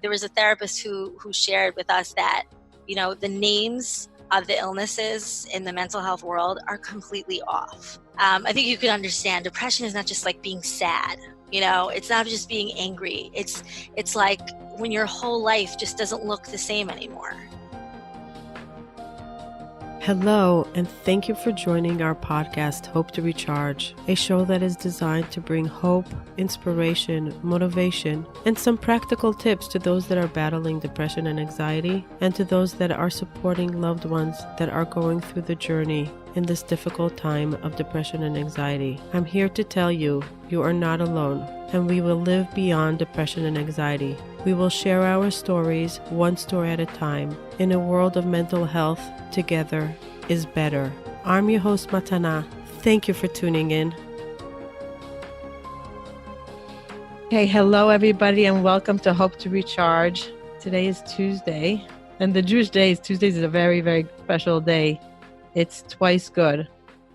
There was a therapist who shared with us that, the names of the illnesses in the mental health world are completely off. I think you can understand depression is not just like being sad. It's not just being angry. It's like when your whole life just doesn't look the same anymore. Hello, and thank you for joining our podcast, Hope to Recharge, a show that is designed to bring hope, inspiration, motivation, and some practical tips to those that are battling depression and anxiety, and to those that are supporting loved ones that are going through the journey in this difficult time of depression and anxiety. I'm here to tell you, you are not alone, and we will live beyond depression and anxiety. We will share our stories, one story at a time, in a world of mental health. Together is better. I'm your host, Matana. Thank you for tuning in. Hey, hello everybody, and welcome to Hope to Recharge. Today is Tuesday, and the Jewish days, Tuesdays is a very, very special day. It's twice good.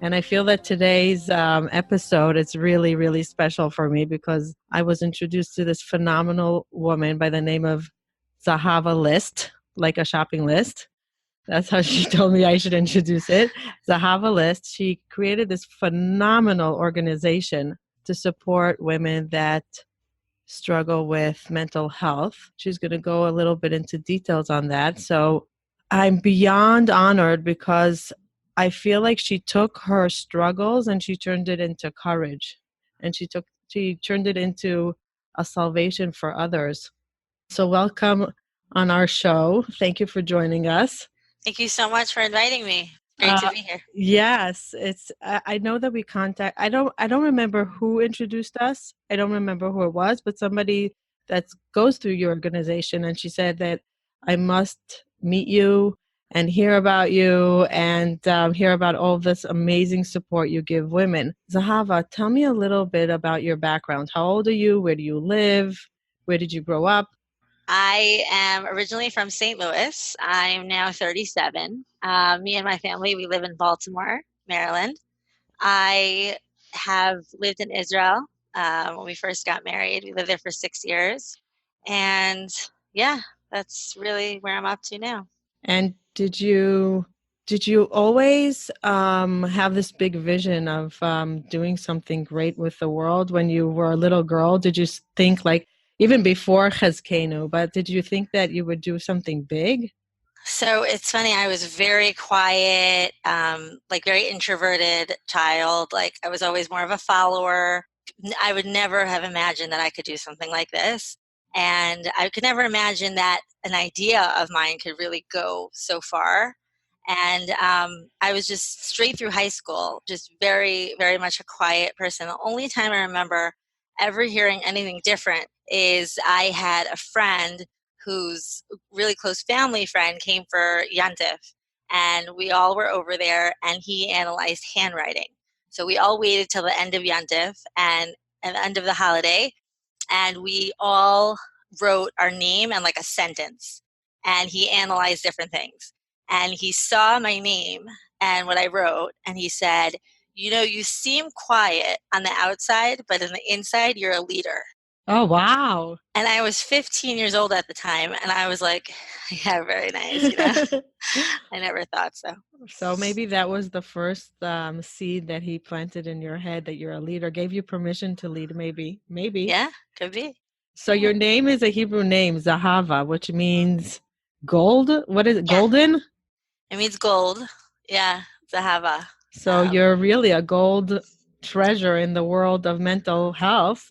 And I feel that today's episode is really, really special for me because I was introduced to this phenomenal woman by the name of Zahava List, like a shopping list. That's how she told me I should introduce it. Zahava List. She created this phenomenal organization to support women that struggle with mental health. She's going to go a little bit into details on that. So I'm beyond honored because I feel like she took her struggles and she turned it into courage. And she turned it into a salvation for others. So welcome on our show. Thank you for joining us. Thank you so much for inviting me. Great to be here. Yes, I know that I don't remember who introduced us. I don't remember who it was, but somebody that goes through your organization, and she said that I must meet you and hear about you and hear about all this amazing support you give women. Zahava, tell me a little bit about your background. How old are you? Where do you live? Where did you grow up? I am originally from St. Louis. I'm now 37. Me and my family, we live in Baltimore, Maryland. I have lived in Israel when we first got married. We lived there for 6 years. And yeah, that's really where I'm up to now. And did you always have this big vision of doing something great with the world when you were a little girl? Did you think, like, even before Chazkeinu, but did you think that you would do something big? So it's funny, I was very quiet, like very introverted child. Like I was always more of a follower. I would never have imagined that I could do something like this. And I could never imagine that an idea of mine could really go so far. And I was just straight through high school, just very, very much a quiet person. The only time I remember ever hearing anything different is I had a friend whose really close family friend came for Yantif, and we all were over there, and he analyzed handwriting. So we all waited till the end of Yantif and at the end of the holiday, and we all wrote our name and like a sentence, and he analyzed different things. And he saw my name and what I wrote, and he said, you seem quiet on the outside, but on the inside, you're a leader. Oh, wow. And I was 15 years old at the time, and I was like, yeah, very nice, I never thought so. So maybe that was the first seed that he planted in your head, that you're a leader, gave you permission to lead, maybe. Yeah, could be. So your name is a Hebrew name, Zahava, which means gold. What is it, golden? It means gold. Yeah, Zahava. So you're really a gold treasure in the world of mental health.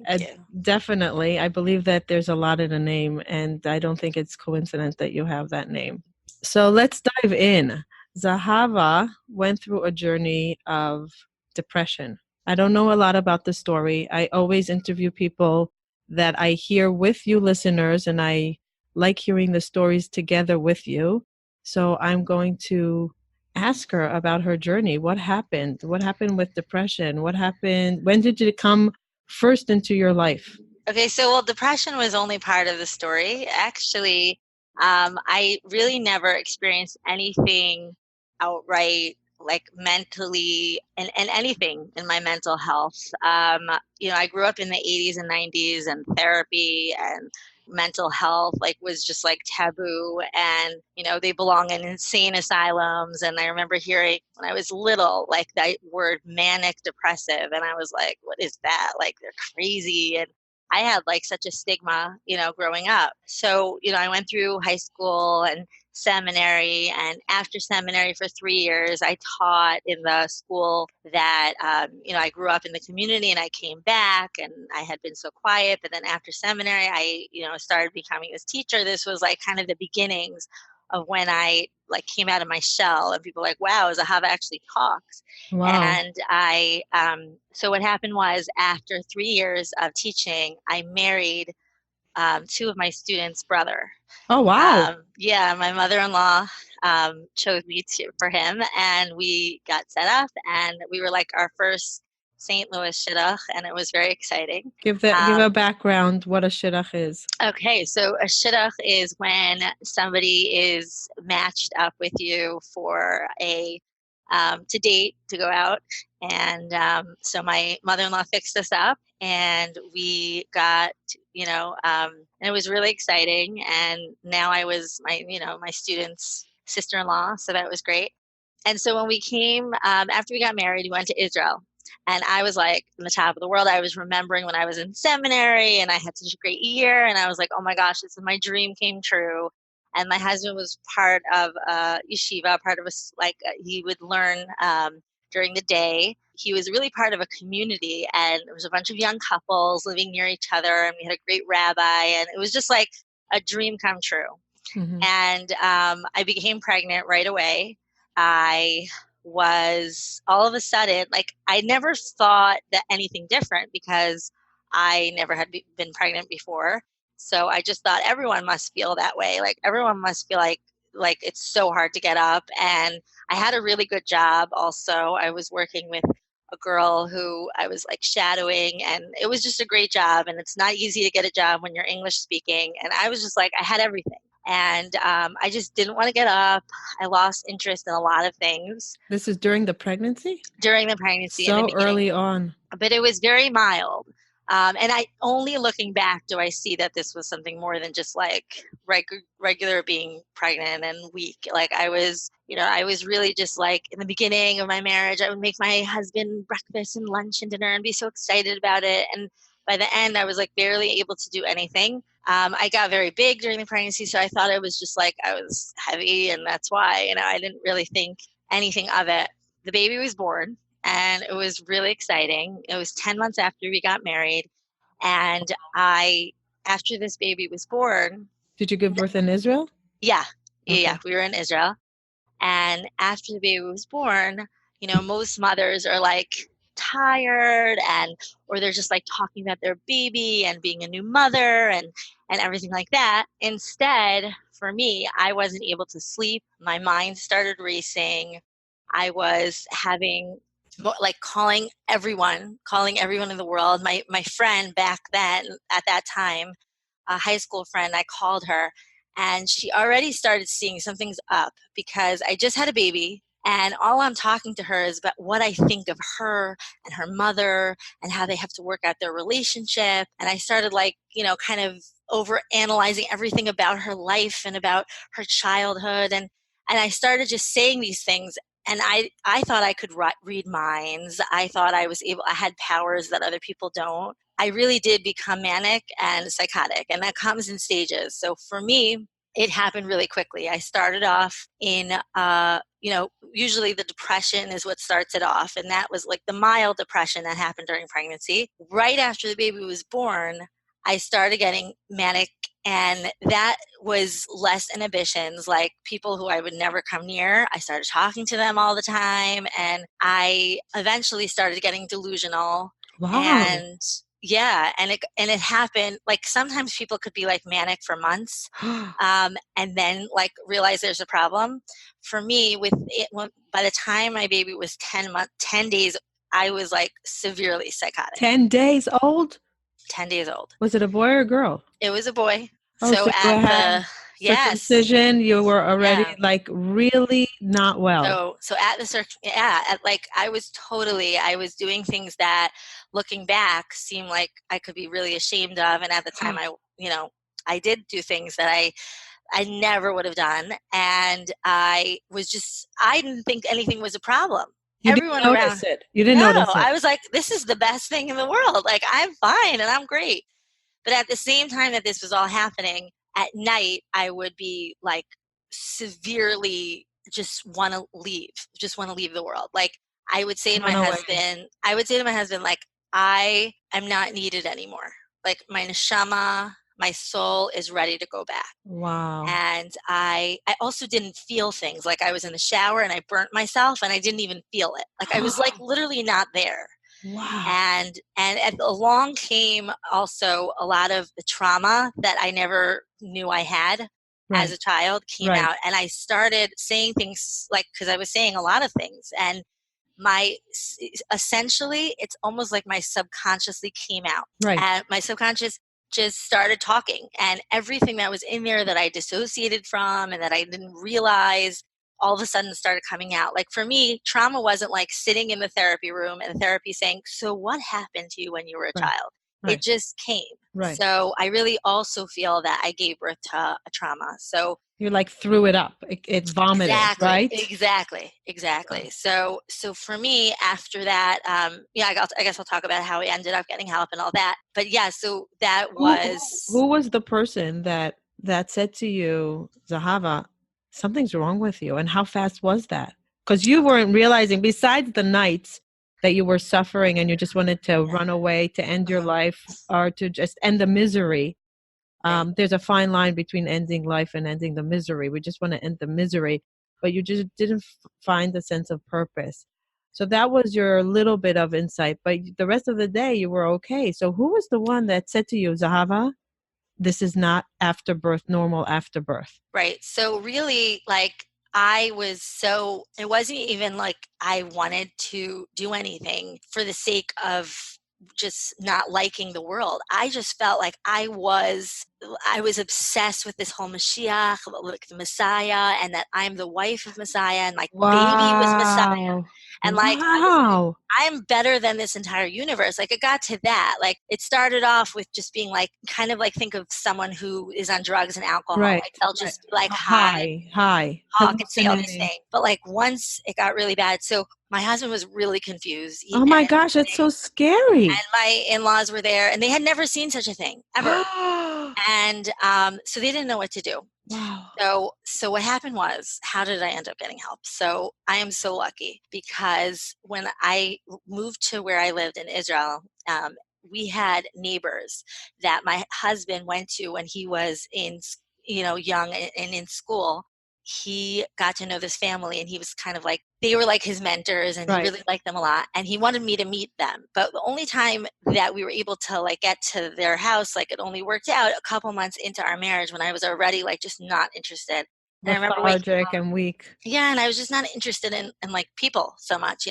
Thank you. Definitely. I believe that there's a lot in a name, and I don't think it's coincidence that you have that name. So let's dive in. Zahava went through a journey of depression. I don't know a lot about the story. I always interview people that I hear with you listeners, and I like hearing the stories together with you. So I'm going to ask her about her journey. What happened? What happened with depression? What happened? When did it come first into your life? Okay, so depression was only part of the story. Actually, I really never experienced anything outright, like mentally, and anything in my mental health. I grew up in the 80s and 90s and therapy and mental health like was just like taboo, and they belong in insane asylums. And I remember hearing when I was little like that word manic depressive, and I was like, what is that? Like they're crazy. And I had like such a stigma, growing up. So, I went through high school and seminary, and after seminary for 3 years I taught in the school that I grew up in the community, and I came back and I had been so quiet. But then after seminary I started becoming this teacher. This was like kind of the beginnings of when I like came out of my shell, and people were like, wow, Zahava actually talks. Wow. And so what happened was, after 3 years of teaching, I married two of my students' brother. Oh, wow. Yeah, my mother-in-law chose me for him, and we got set up, and we were like our first St. Louis shidduch, and it was very exciting. Give a background what a shidduch is. Okay, so a shidduch is when somebody is matched up with you for a to date, to go out. And so my mother-in-law fixed us up, and we got, and it was really exciting. And now I was my student's sister-in-law, so that was great. And so when we came, after we got married, we went to Israel. And I was like on the top of the world. I was remembering when I was in seminary and I had such a great year. And I was like, oh my gosh, this is my dream came true. And my husband was part of yeshiva, part of he would learn during the day. He was really part of a community, and there was a bunch of young couples living near each other. And we had a great rabbi, and it was just like a dream come true. Mm-hmm. And I became pregnant right away. I was all of a sudden, like, I never thought that anything different because I never had been pregnant before. So I just thought everyone must feel that way. Like everyone must feel like it's so hard to get up. And I had a really good job. Also, I was working with a girl who I was like shadowing, and it was just a great job. And it's not easy to get a job when you're English speaking. And I was just like, I had everything. And I just didn't want to get up. I lost interest in a lot of things This is during the pregnancy? during the pregnancy in the So beginning, early on. but it was very mild. And I only looking back do I see that this was something more than just like regular being pregnant and weak. Like I was really just like in the beginning of my marriage, I would make my husband breakfast and lunch and dinner and be so excited about it. And by the end, I was like barely able to do anything. I got very big during the pregnancy, so I thought it was just like I was heavy, and that's why, I didn't really think anything of it. The baby was born, and it was really exciting. It was 10 months after we got married, and after this baby was born. Did you give birth in Israel? Yeah, Okay. yeah, we were in Israel. And after the baby was born, most mothers are like tired, or they're just like talking about their baby and being a new mother and everything like that. Instead, for me, I wasn't able to sleep. My mind started racing. I was having like calling everyone in the world. My friend back then, at that time, a high school friend, I called her, and she already started seeing something's up because I just had a baby, and all I'm talking to her is about what I think of her and her mother and how they have to work out their relationship. And I started like, kind of over analyzing everything about her life and about her childhood. And I started just saying these things. And I thought I could read minds. I thought I had powers that other people don't. I really did become manic and psychotic, and that comes in stages. So for me, it happened really quickly. I started off in, usually the depression is what starts it off. And that was like the mild depression that happened during pregnancy. Right after the baby was born, I started getting manic, and that was less inhibitions, like people who I would never come near. I started talking to them all the time, and I eventually started getting delusional. Wow. And yeah, and it happened like sometimes people could be like manic for months, and then like realize there's a problem. For me, by the time my baby was 10 days, I was like severely psychotic. 10 days old? 10 days old. Was it a boy or a girl? It was a boy. Oh, so you had Yes, circumcision. You were already yeah. like really not well. So at the like I was doing things that looking back seemed like I could be really ashamed of, and at the time I I did do things that I never would have done. And I didn't think anything was a problem. You didn't Everyone around, notice it. You didn't no, notice it. I was like, this is the best thing in the world. Like, I'm fine and I'm great. But at the same time that this was all happening, at night, I would be like severely just want to leave the world. Like, Run away. I would say to my husband, like, I am not needed anymore. Like, my neshama, my soul is ready to go back. Wow. And I also didn't feel things. Like, I was in the shower and I burnt myself and I didn't even feel it. Like, I was like literally not there. Wow. And along came also a lot of the trauma that I never knew I had as Right. a child came Right. out, and I started saying things like, because I was saying a lot of things, and my essentially it's almost like my subconsciously came out, Right. and my subconscious just started talking, and everything that was in there that I dissociated from and that I didn't realize all of a sudden started coming out. Like, for me, trauma wasn't like sitting in the therapy room and the therapy saying, so what happened to you when you were a Right. child? It Right. just came. Right. So I really also feel that I gave birth to a trauma. So You like threw it up. It vomited, exactly, right? exactly, Oh. exactly. So for me, after that, yeah, I guess I'll talk about how I ended up getting help and all that. But yeah, so that Who was was the person that said to you, Zahava, something's wrong with you? And how fast was that? Because you weren't realizing, besides the nights that you were suffering and you just wanted to yeah, run away to end your mhm, life or to just end the misery. right, There's a fine line between ending life and ending the misery. We just want to end the misery, but you just didn't find a sense of purpose. So that was your little bit of insight, but the rest of the day you were okay. So who was the one that said to you, Zahava, this is not after birth, normal after birth? right. So really, like, it wasn't even like I wanted to do anything for the sake of just not liking the world. I just felt like I was obsessed with this whole Mashiach, like the Messiah, and that I'm the wife of Messiah, and like baby was Messiah, Wow. and like I was like, Wow. I'm better than this entire universe. Like, it got to that. Like, it started off with just being like, kind of like, think of someone who is on drugs and alcohol. Right. Like, they'll Right. just be like high and High. talk and say all these Hallucinating. things. But like, once it got really bad, so my husband was really confused. Oh my gosh, that's so And scary. my in-laws were there, and they had never seen such a thing ever. And so they didn't know what to do. Wow. So what happened was, how did I end up getting help? So I am so lucky because when I moved to where I lived in Israel, we had neighbors that my husband went to when he was young and in school. He got to know this family, and he was kind of like, they were like his mentors, and he Right. really liked them a lot, and he wanted me to meet them. But the only time that we were able to like get to their house, like, it only worked out a couple months into our marriage, when I was already like just not interested. And I remember waking Lethargic up, and weak. yeah, and I was just not interested in like people so much,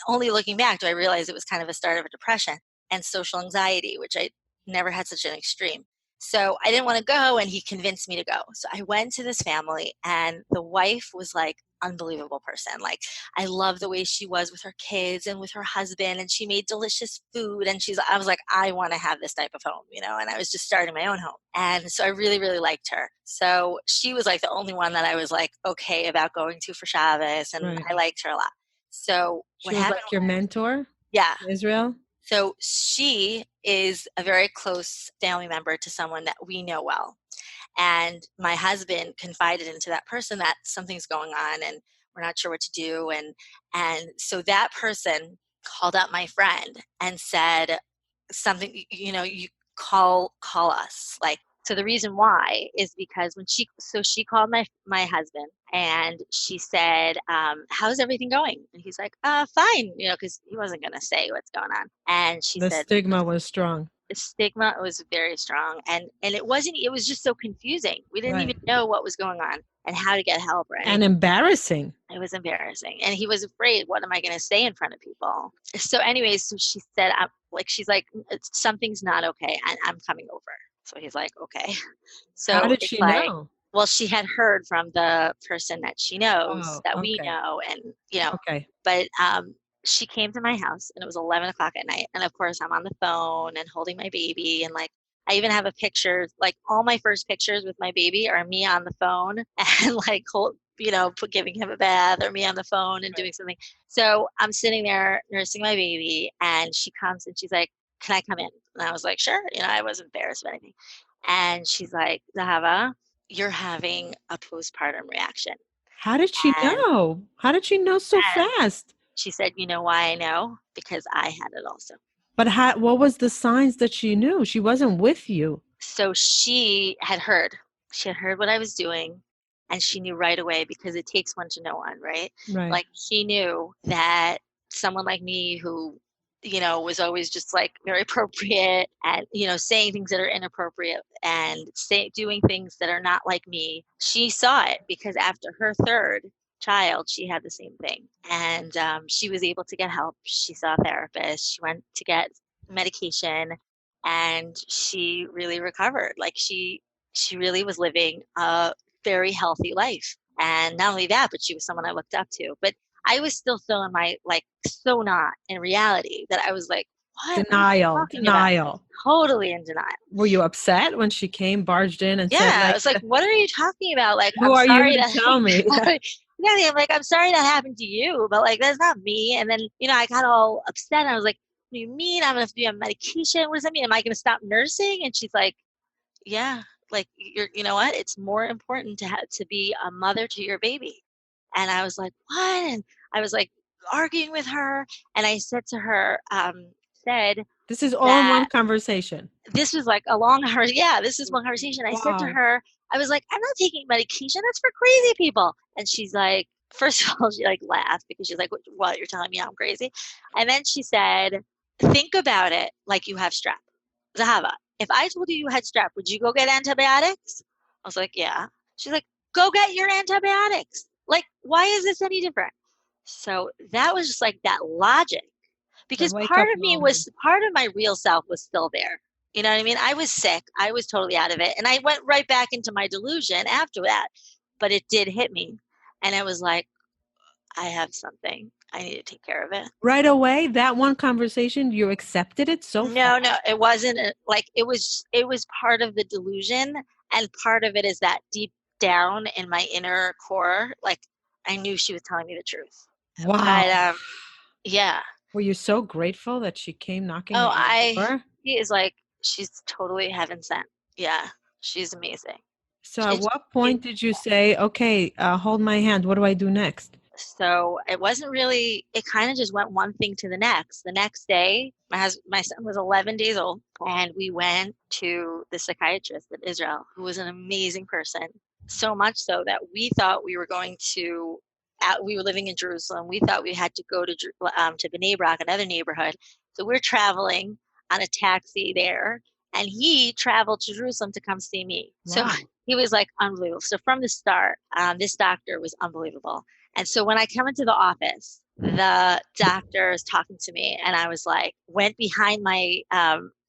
only looking back do I realize it was kind of a start of a depression and social anxiety, which I never had such an extreme. So I didn't want to go, and he convinced me to go. So I went to this family, and the wife was like unbelievable person. Like, I love the way she was with her kids and with her husband, and she made delicious food, and I was like, I want to have this type of home, and I was just starting my own home. And so I really, really liked her. So she was like the only one that I was like okay about going to for Shabbos, and Right. I liked her a lot. So what She was happened like your was, mentor yeah, in Israel? so she is a very close family member to someone that we know well. And my husband confided into that person that something's going on and we're not sure what to do. And so that person called up my friend and said something, you call us. Like, so the reason why is because she called my husband, and she said, how's everything going? And he's like, fine, because he wasn't going to say what's going on. And she The said, stigma was strong. the stigma was very strong, and it was just so confusing. We didn't even Right. know what was going on and how to get help or And anything. embarrassing. It was embarrassing, and he was afraid, what am I going to say in front of people? So anyways, so she said, she's like, something's not okay, and I'm coming over. So he's like, okay. How So did it's she like, know? well, she had heard from the person that she knows, Oh, that we okay. know, and Okay. but she came to my house, and it was 11 o'clock at night, and of course I'm on the phone and holding my baby, and like, I even have a picture, like all my first pictures with my baby are me on the phone and like, giving him a bath or me on the phone and doing something. So I'm sitting there nursing my baby and she comes and she's like, can I come in? And I was like, sure. I wasn't embarrassed of anything. And she's like, Zahava, you're having a postpartum reaction. How did she And, know? How did she know so and fast? she said, you know why I know? Because I had it also. But what was the signs that she knew? She wasn't with you. So she had heard. She had heard what I was doing, and she knew right away because it takes one to know one, right? Right. Like she knew that someone like me who, was always just like very appropriate and, saying things that are inappropriate and doing things that are not like me. She saw it because after her third child, she had the same thing. And she was able to get help. She saw a therapist. She went to get medication and she really recovered. Like she really was living a very healthy life. And not only that, but she was someone I looked up to. But I was still so in my like so not in reality that I was like, what are you Denial, talking about? denial. Totally in denial. Were you upset when she came, barged in and said Yeah, I like, was like, what are you talking about? Like, who I'm are you sorry to tell me? that yeah, I'm like, I'm sorry that happened to you, but like that's not me. And then, I got all upset. I was like, what do you mean? I'm gonna have to be on medication? What does that mean? Am I gonna stop nursing? And she's like, yeah, like you know what? It's more important to be a mother to your baby. And I was like, what? And I was like arguing with her. And I said to her, said This is all in that one conversation. this was like a long hour. Yeah, this is one conversation. I said to Wow. her, I was like, I'm not taking medication. That's for crazy people. And she's like, first of all, she like laughed because she's like, what, you're telling me I'm crazy? And then she said, think about it like you have strep. Zahava, if I told you you had strep, would you go get antibiotics? I was like, yeah. She's like, go get your antibiotics. Like, why is this any different? So that was just like that logic The because wake up moment. part of my real self was still there. You know what I mean? I was sick. I was totally out of it. And I went right back into my delusion after that. But it did hit me. And I was like, I have something. I need to take care of it. Right away, that one conversation, you accepted it so fast. No, it wasn't like it was part of the delusion. And part of it is that deep down in my inner core, like I knew she was telling me the truth. Wow. But yeah. Were you so grateful that she came knocking Oh, on your door? she is like, she's totally heaven sent. Yeah, she's amazing. So at She, what she, point did you say, okay, hold my hand. What do I do next? so it wasn't really, it kind of just went one thing to the next. The next day, my son was 11 days old, and we went to the psychiatrist in Israel, who was an amazing person. So much so that we thought we were going to, we were living in Jerusalem. We thought we had to go to Bnei Brak, another neighborhood. So we're traveling on a taxi there, and he traveled to Jerusalem to come see me. So Wow. he was like unbelievable. So from the start, this doctor was unbelievable. And so when I come into the office, the doctor is talking to me, and I was like, went behind my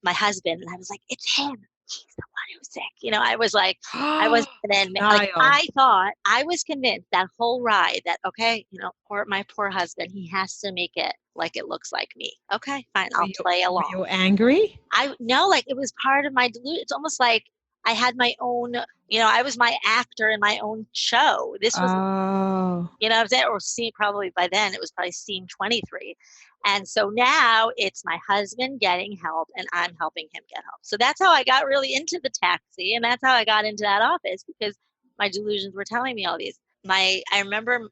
husband, and I was like, it's him. He's the one who's sick. I was like, I was, and then like Denial. I thought, I was convinced that whole ride that okay, my poor husband, he has to make it like it looks like me. Okay, fine, I'll play Were along. you angry? I know, like it was part of my delusion. It's almost like I had my own, I was my actor in my own show. This was Oh. what I'm saying? Or scene, probably by then it was probably scene 23. And so now it's my husband getting help and I'm helping him get help. So that's how I got really into the taxi. And that's how I got into that office because my delusions were telling me all these. I remember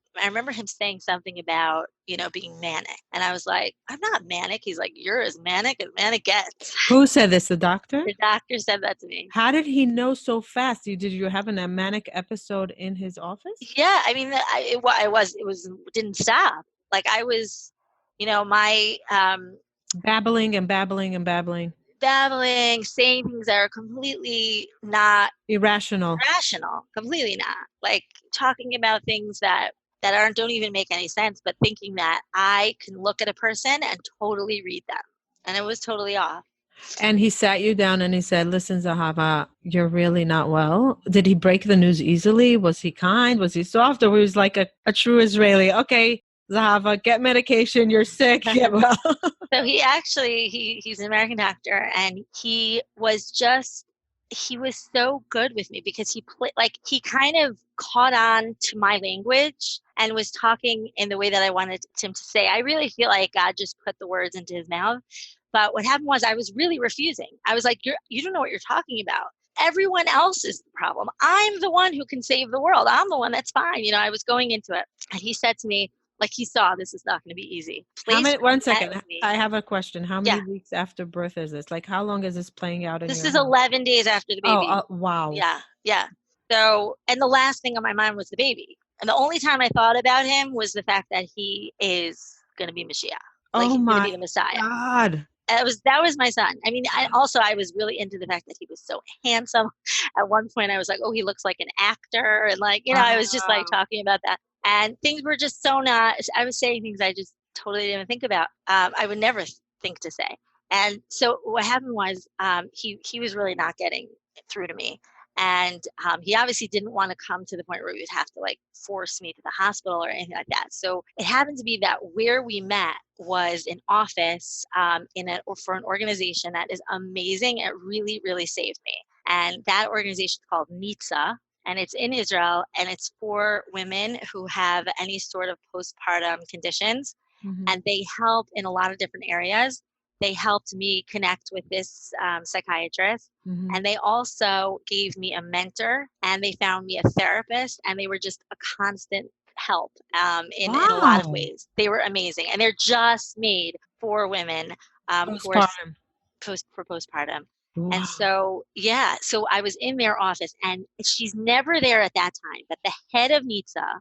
him saying something about, being manic. And I was like, I'm not manic. He's like, you're as manic gets. Who said this? The doctor? The doctor said that to me. How did he know so fast? Did you have a manic episode in his office? Yeah, I mean, it didn't stop. Like I was, my Babbling and babbling and babbling. babbling, saying things that are completely not Irrational. rational, completely not. Like talking about things that don't even make any sense, but thinking that I can look at a person and totally read them. And it was totally off. And he sat you down and he said, listen, Zahava, you're really not well. Did he break the news easily? Was he kind? Was he soft? Or was he like a true Israeli? Okay, Zahava, get medication. You're sick. Get well. So he's an American doctor, and he was so good with me because he kind of caught on to my language and was talking in the way that I wanted him to say. I really feel like God just put the words into his mouth. But what happened was I was really refusing. I was like, you don't know what you're talking about. Everyone else is the problem. I'm the one who can save the world. I'm the one that's fine. I was going into it. And he said to me, like he saw this is not going to be easy. How Please many, come one met second. with me. I have a question. How Yeah. many weeks after birth is this? Like, how long is this playing out in This your is head? 11 days after the Oh, baby. wow. Yeah. Yeah. So, and the last thing on my mind was the baby. And the only time I thought about him was the fact that he is going to be Mashiach. Like Oh he's going to my be the Messiah. God. That was my son. I mean, I was really into the fact that he was so handsome. At one point I was like, oh, he looks like an actor. And like, I was just like Wow. talking about that. And things were just so not, I was saying things I just totally didn't think about. I would never think to say. And so what happened was he was really not getting through to me. And he obviously didn't want to come to the point where he would have to like force me to the hospital or anything like that. So it happened to be that where we met was an office for an organization that is amazing. It really, really saved me. And that organization is called NITSA, and it's in Israel, and it's for women who have any sort of postpartum conditions. Mm-hmm. And they help in a lot of different areas. They helped me connect with this psychiatrist. Mm-hmm. And they also gave me a mentor, and they found me a therapist, and they were just a constant help in a lot of Wow. ways. They were amazing. And they're just made for women who are Postpartum. for postpartum. Wow. And so, yeah, so I was in their office, and she's never there at that time, but the head of NITSA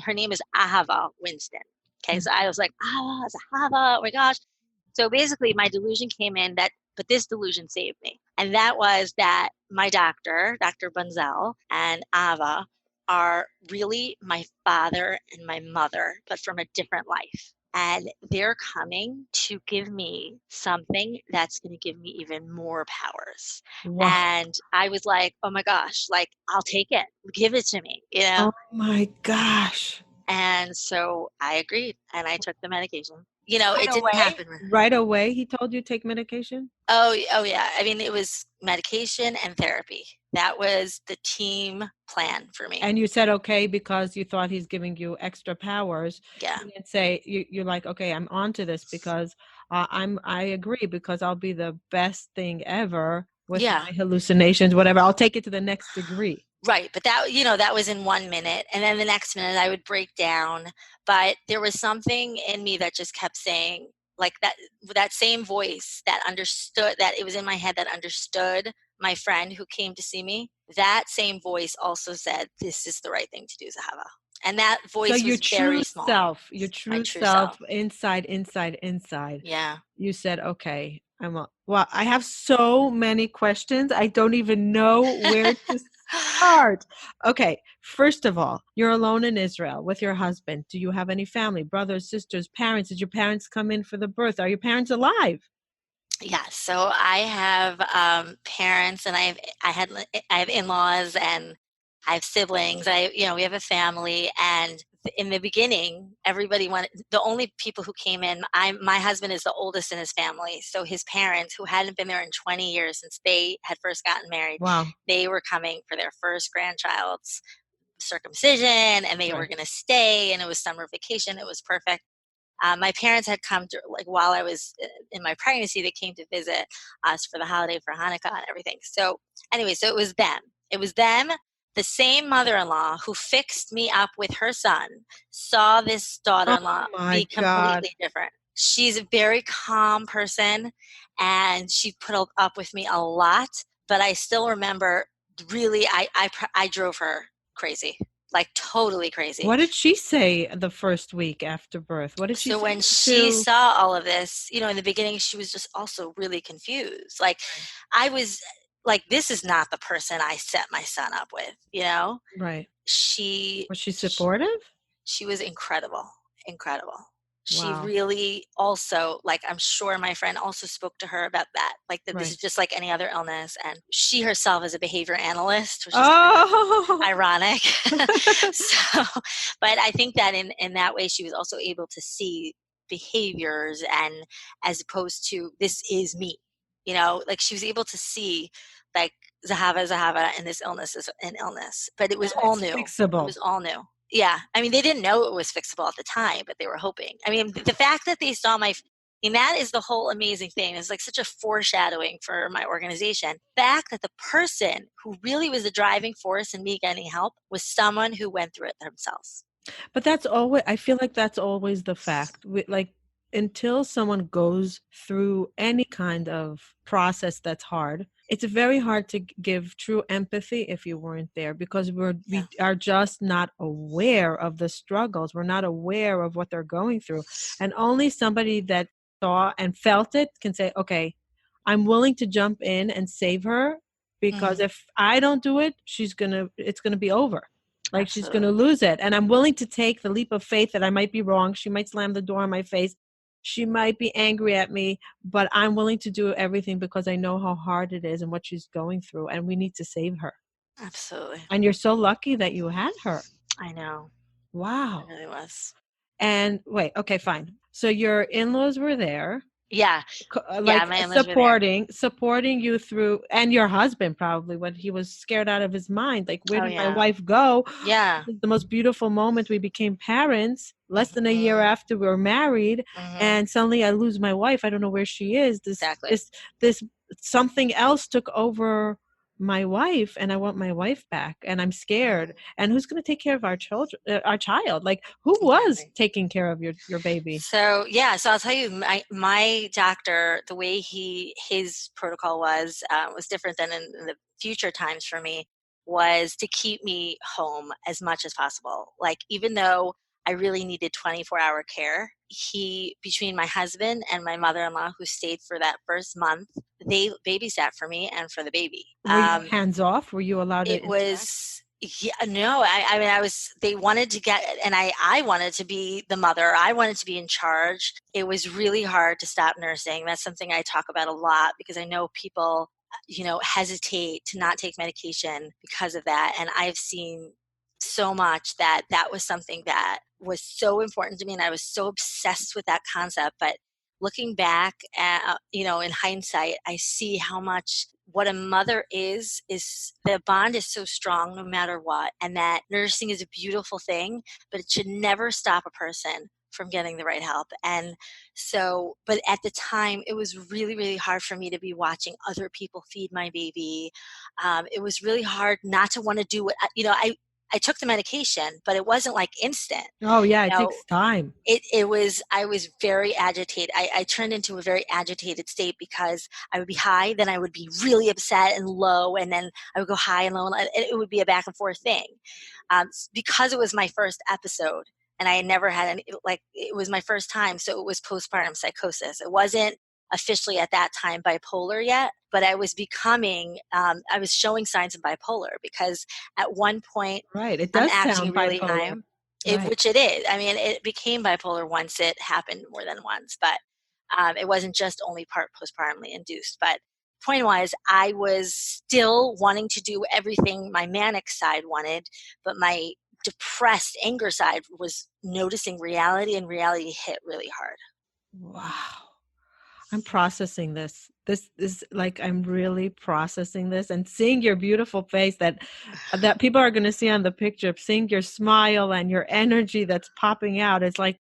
her name is Ahava Winston. Okay, so I was like, Zahava, oh my gosh. So basically my delusion came in but this delusion saved me. And that was that my doctor, Dr. Bunzel and Ava, are really my father and my mother, but from a different life. And they're coming to give me something that's going to give me even more powers. Wow. And I was like, oh my gosh, like, I'll take it. Give it to me, Oh my gosh. And so I agreed, and I took the medication. Right It didn't away? happen. Right away, he told you to take medication? Oh yeah. I mean, it was medication and therapy. That was the team plan for me. And you said okay because you thought he's giving you extra powers. Yeah. You didn't say you're like, okay, I'm onto this because I agree because I'll be the best thing ever with Yeah. my hallucinations, whatever. I'll take it to the next degree. Right. But that was in 1 minute. And then the next minute I would break down. But there was something in me that just kept saying, like that same voice that understood, that it was in my head, that understood my friend who came to see me. That same voice also said, this is the right thing to do, Zahava. And that voice So your was very small. your My true true self, self. inside. Yeah. You said, okay, well, I have so many questions. I don't even know where to start. Okay, first of all, you're alone in Israel with your husband. Do you have any family, brothers, sisters, parents? Did your parents come in for the birth? Are your parents alive? Yeah, so I have parents, and I have in-laws, and I have siblings. We have a family, and in the beginning, everybody wanted. The only people who came in, my husband is the oldest in his family, so his parents, who hadn't been there in 20 years since they had first gotten married, Wow. they were coming for their first grandchild's circumcision, and they were Right. going to stay, and it was summer vacation. It was perfect. My parents had come to, like, while I was in my pregnancy, they came to visit us for the holiday for Hanukkah and everything. So anyway, so it was them. It was them. The same mother-in-law who fixed me up with her son saw this daughter-in-law Oh my be God. completely different. She's a very calm person, and she put up with me a lot. But I still remember, really, I drove her crazy. Like totally crazy. What did she say the first week after birth? What did she So say when she to? saw all of this, in the beginning, she was just also really confused. Like, I was like, this is not the person I set my son up with, Right. She, Was she supportive? she was incredible, incredible. She Wow. really also, like, I'm sure my friend also spoke to her about that, like that this is Right. just like any other illness. And she herself is a behavior analyst, which is kind of Oh. ironic. So, but I think that in that way, she was also able to see behaviors, and as opposed to this is me, like she was able to see like Zahava, and this illness is an illness, but it was And all it's new. It fixable. was all new. Yeah. I mean, they didn't know it was fixable at the time, but they were hoping. I mean, the fact that they saw and that is the whole amazing thing. It's like such a foreshadowing for my organization. The fact that the person who really was the driving force in me getting help was someone who went through it themselves. But that's always, I feel like that's always the fact. Like, until someone goes through any kind of process that's hard, it's very hard to give true empathy if you weren't there, because Yeah. we are just not aware of the struggles. We're not aware of what they're going through. And only somebody that saw and felt it can say, okay, I'm willing to jump in and save her, because Hmm. if I don't do it, it's gonna be over. Like, she's going to Absolutely. lose it. And I'm willing to take the leap of faith that I might be wrong. She might slam the door in my face. She might be angry at me, but I'm willing to do everything because I know how hard it is and what she's going through. And we need to save her. Absolutely. And you're so lucky that you had her. I know. It Wow. really was. And wait, okay, fine. So your in-laws were there, Yeah. Yeah. like My in-laws were there. supporting you through, and your husband probably, when he was scared out of his mind, like, where Oh, did my yeah. wife go? Yeah. This is the most beautiful moment. We became parents less than a year Hmm. after we were married, Hmm. and suddenly I lose my wife. I don't know where she is. Exactly. This something else took over my wife, and I want my wife back, and I'm scared. Hmm. And who's going to take care of our child? Like, who was Exactly. taking care of your baby? So yeah, so I'll tell you, my doctor, the way his protocol was different than in the future times for me, was to keep me home as much as possible. Like even though I really needed 24-hour care, he between my husband and my mother-in-law who stayed for that first month, they babysat for me and for the baby. Were you hands off? Were you allowed to It interact? was yeah, no, I mean, they wanted to get, and I wanted to be the mother. I wanted to be in charge. It was really hard to stop nursing. That's something I talk about a lot because I know people, hesitate to not take medication because of that. And I've seen so much that was something that was so important to me. And I was so obsessed with that concept. But looking back at, in hindsight, I see how much what a mother is the bond is so strong no matter what, and that nursing is a beautiful thing, but it should never stop a person from getting the right help. And so, but at the time it was really, really hard for me to be watching other people feed my baby. It was really hard not to want to do what I took the medication, but it wasn't like instant. Oh yeah, it you know takes time. it was I was very agitated. I turned into a very agitated state because I would be high, then I would be really upset and low, and then I would go high and low, and it would be a back and forth thing. Because it was my first episode, and I had never had any, like, it was my first time, so it was postpartum psychosis. It wasn't officially at that time bipolar yet, but I was I was showing signs of bipolar because at one point Right. It I'm does acting sound really bipolar. high, Right. which it is. I mean, it became bipolar once it happened more than once, but it wasn't just only part postpartumly induced. But point was, I was still wanting to do everything my manic side wanted, but my depressed anger side was noticing reality, and reality hit really hard. Wow. I'm processing this. This is like, I'm really processing this and seeing your beautiful face that people are going to see on the picture, seeing your smile and your energy that's popping out. It's like,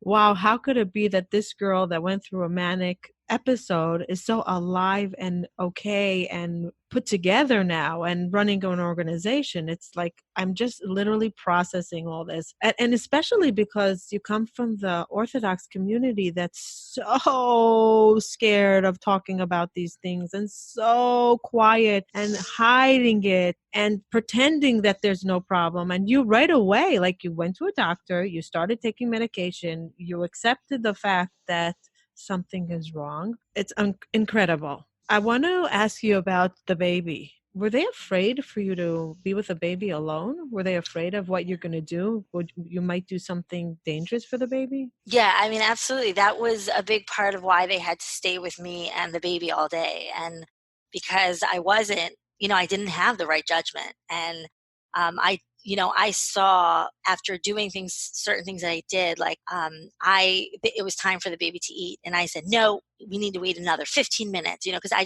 wow, how could it be that this girl that went through a manic episode is so alive and okay and put together now and running an organization? It's like, I'm just literally processing all this. And especially because you come from the Orthodox community that's so scared of talking about these things and so quiet and hiding it and pretending that there's no problem. And you right away, like, you went to a doctor, you started taking medication, you accepted the fact that something is wrong. It's incredible. I want to ask you about the baby. Were they afraid for you to be with a baby alone? Were they afraid of what you're going to do? Would you might do something dangerous for the baby? Yeah, I mean, absolutely. That was a big part of why they had to stay with me and the baby all day. And because I wasn't, I didn't have the right judgment. And I saw after doing certain things that I did, like it was time for the baby to eat, and I said, no, we need to wait another 15 minutes, because I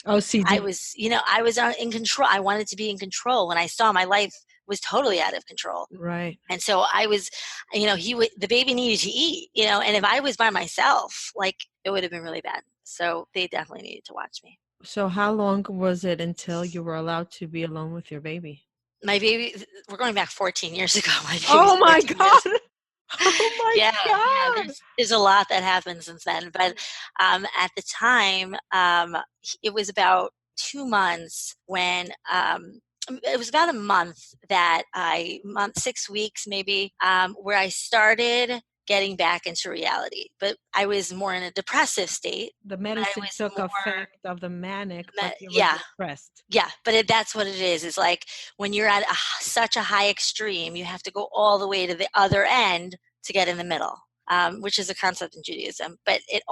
OCD. was, I was in control. I wanted to be in control when I saw my life was totally out of control. Right. And so I was, the baby needed to eat, and if I was by myself, like it would have been really bad. So they definitely needed to watch me. So how long was it until you were allowed to be alone with your baby? My baby, we're going back 14 years ago. My baby's Oh my 14 years. God. Oh my Yeah, yeah. God. There's a lot that happened since then. But at the time, it was about 2 months when it was about a month that 6 weeks maybe, where I started getting back into reality. But I was more in a depressive state. The I medicine was took more, effect of the manic, but you were yeah, depressed. yeah, but that's what it is. It's like when you're at such a high extreme, you have to go all the way to the other end to get in the middle, which is a concept in Judaism. But it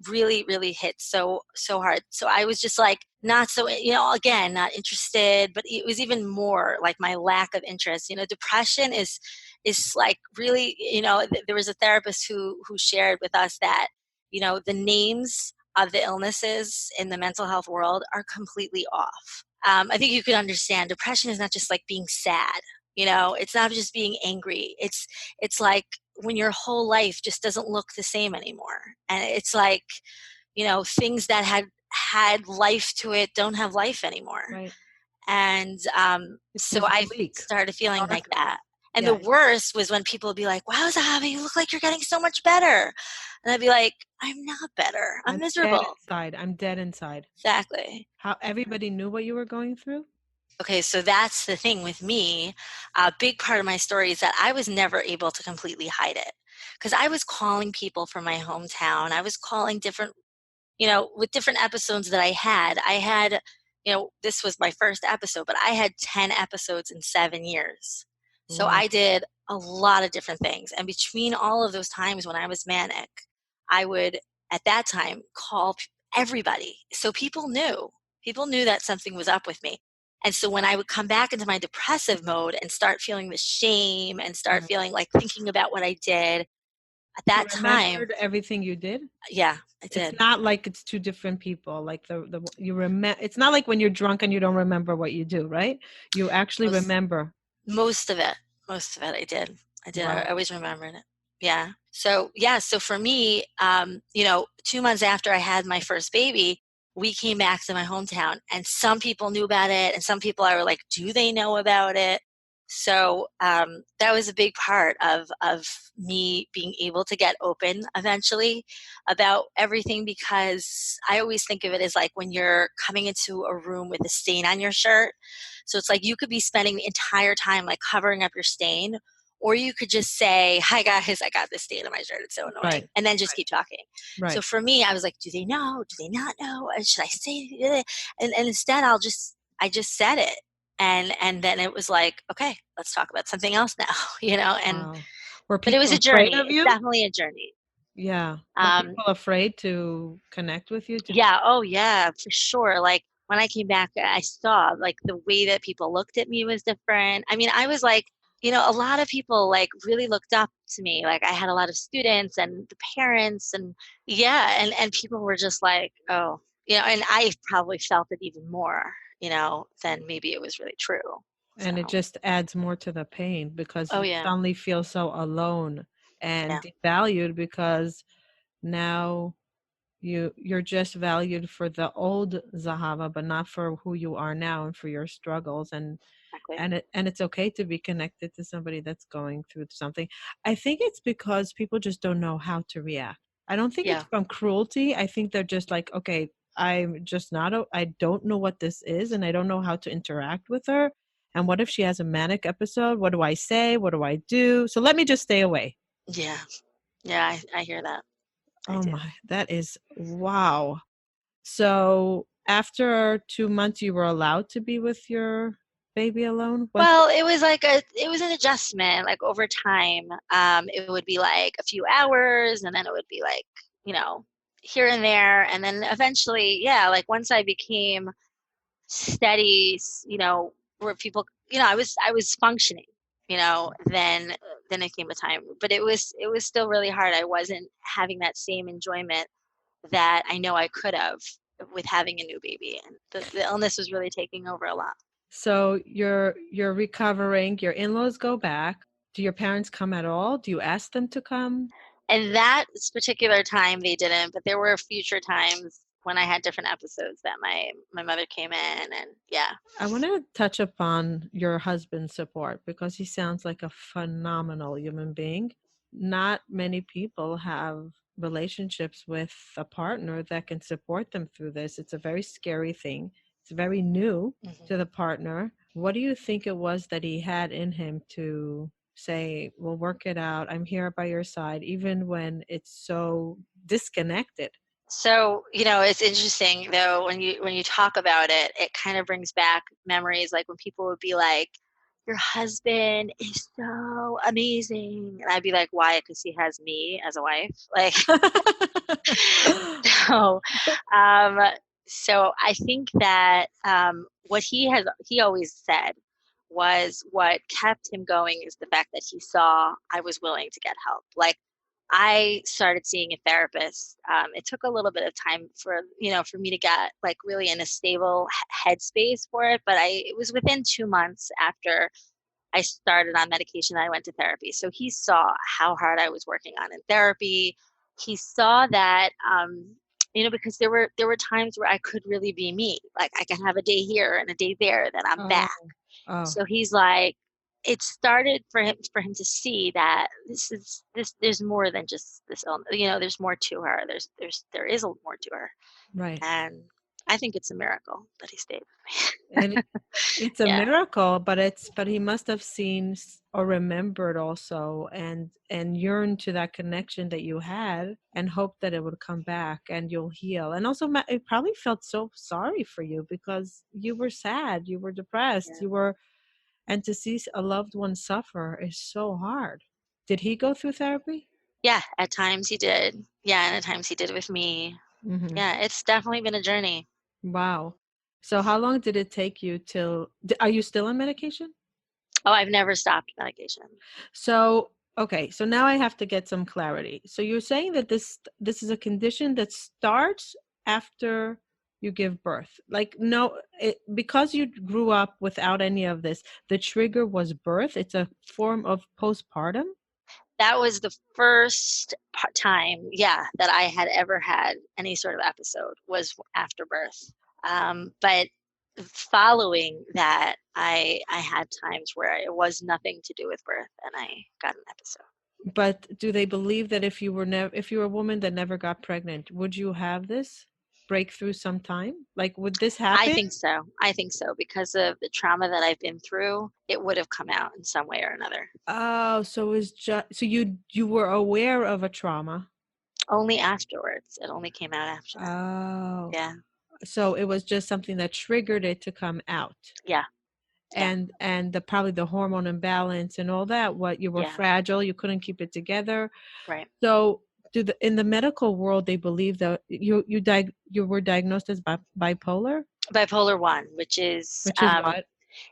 really, really hits so hard. So I was just like, not so, again, not interested, but it was even more like my lack of interest. Depression is like really, there was a therapist who shared with us that, the names of the illnesses in the mental health world are completely off. I think you could understand depression is not just like being sad. It's not just being angry. It's like when your whole life just doesn't look the same anymore, and it's like things that had life to it don't have life anymore. Right. And It so feels I bleak, started feeling like darker. that. And the Yeah. worst was when people would be like, wow, Zahava, you look like you're getting so much better. And I'd be like, I'm not better. I'm I'm dead miserable. inside. I'm dead inside. Exactly. How everybody knew what you were going through? Okay, so that's the thing with me. A big part of my story is that I was never able to completely hide it because I was calling people from my hometown. I was calling different, with different episodes that I had, this was my first episode, but I had 10 episodes in 7 years. So Wow. I did a lot of different things. And between all of those times when I was manic, I would, at that time, call everybody. So people knew that something was up with me. And so when I would come back into my depressive mode and start feeling the shame and start Right. feeling like thinking about what I did at You that time, remembered everything you did? yeah, I It's did. not like it's two different people. Like the you remember. It's not like when you're drunk and you don't remember what you do, right? You actually Most remember. most of it. Most of it I did. I did. I Wow. always remembered it. Yeah. So yeah, so for me, 2 months after I had my first baby, we came back to my hometown and some people knew about it and some people I were like, do they know about it? So that was a big part of me being able to get open eventually about everything because I always think of it as like when you're coming into a room with a stain on your shirt. So it's like you could be spending the entire time like covering up your stain, or you could just say, hi guys, I got this stain on my shirt. It's so Right. annoying. And then just keep talking. So Right. for me, I was like, do they know? Do they not know? Should I say it? And instead I just said it. And then it was like, okay, let's talk about something else now, and Wow. Were but it was people a afraid journey. of It's you? definitely a journey. Yeah. Were Um, people afraid to connect with you? To Yeah, oh yeah, for sure. Like when I came back, I saw like the way that people looked at me was different. I mean, I was like, a lot of people like really looked up to me. Like I had a lot of students and the parents and yeah, and people were just like, oh, and I probably felt it even more, than maybe it was really true. and it So, just adds more to the pain because oh you yeah, suddenly feel so alone and yeah, devalued because now you're just valued for the old Zahava, but not for who you are now and for your struggles. exactly. And it's okay to be connected to somebody that's going through something. I think it's because people just don't know how to react. I don't think it's Yeah, from cruelty. I think they're just like, okay, I'm just not I don't know what this is and I don't know how to interact with her. And what if she has a manic episode? What do I say? What do I do? So let me just stay away. yeah, yeah. I hear that. I Oh do. my, that is wow. So after 2 months, you were allowed to be with your baby alone? Once Well, it was an adjustment, like over time. It would be like a few hours and then it would be like, you know, here and there. And then eventually, yeah, like once I became steady, where people I was functioning, then it came a time, but it was still really hard. I wasn't having that same enjoyment that I know I could have with having a new baby, and the illness was really taking over a lot. So you're recovering, your in-laws go back. Do your parents come at all? Do you ask them to come? And that particular time they didn't, but there were future times when I had different episodes that my mother came in, and yeah. I want to touch upon your husband's support because he sounds like a phenomenal human being. Not many people have relationships with a partner that can support them through this. It's a very scary thing. It's very new to the Mhm. partner. What do you think it was that he had in him to say, we'll work it out. I'm here by your side, even when it's so disconnected? So, it's interesting though when you talk about it, it kind of brings back memories like when people would be like, "Your husband is so amazing." And I'd be like, "Why?" Because he has me as a wife. Like, so, um, so I think that what he always said was what kept him going is the fact that he saw I was willing to get help. Like, I started seeing a therapist. It took a little bit of time for me to get like really in a stable headspace for it, but it was within 2 months after I started on medication that I went to therapy. So he saw how hard I was working on in therapy. He saw that, because there were times where I could really be me. Like I can have a day here and a day there that I'm Oh, back. oh, So he's like, it started for him to see that there's more than just this illness. There's more to her. There is a more to her, right. and I think it's a miracle that he stayed with And me. it's a Yeah. miracle, but he must have seen or remembered also and yearned to that connection that you had and hoped that it would come back and you'll heal. And also it probably felt so sorry for you because you were sad, you were depressed, Yeah. and to see a loved one suffer is so hard. Did he go through therapy? Yeah, at times he did. Yeah, and at times he did with me. Hmm. Yeah, it's definitely been a journey. Wow. So how long did it take you till, are you still on medication? Oh, I've never stopped medication. So, okay, so now I have to get some clarity. So you're saying that this is a condition that starts after you give birth. Like no, because you grew up without any of this, the trigger was birth. It's a form of postpartum. That was the first time, yeah, that I had ever had any sort of episode was after birth. But following that, I had times where it was nothing to do with birth, and I got an episode. But do they believe that if you were a woman that never got pregnant, would you have this breakthrough sometime? Like would this I happen? think so. I think so because of the trauma that I've been through. It would have come out in some way or another. Oh, so it's just so you were aware of a trauma. Only afterwards. It only came out after that. Oh, Yeah. so it was just something that triggered it to come out. Yeah. Yeah. And probably the hormone imbalance and all that, what you were Yeah. fragile, you couldn't keep it together. Right. So in the medical world they believe that you were diagnosed as bipolar, Bipolar 1, which is which is what?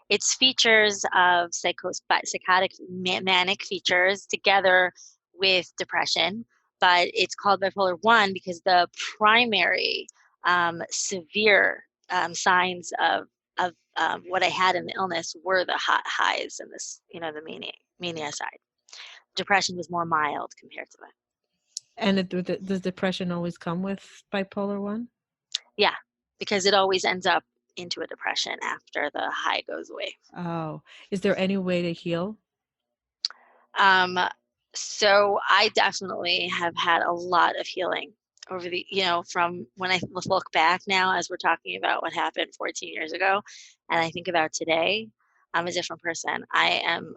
it's features of psychotic manic features together with depression, but it's called bipolar 1 because the primary severe signs of what I had in the illness were the hot highs and the mania side. Depression was more mild compared to that. And does depression always come with bipolar 1? Yeah, because it always ends up into a depression after the high goes away. Oh, is there any way to heal? Um, so I definitely have had a lot of healing over from when I look back now, as we're talking about what happened 14 years ago, and I think about today, I'm a different person. I am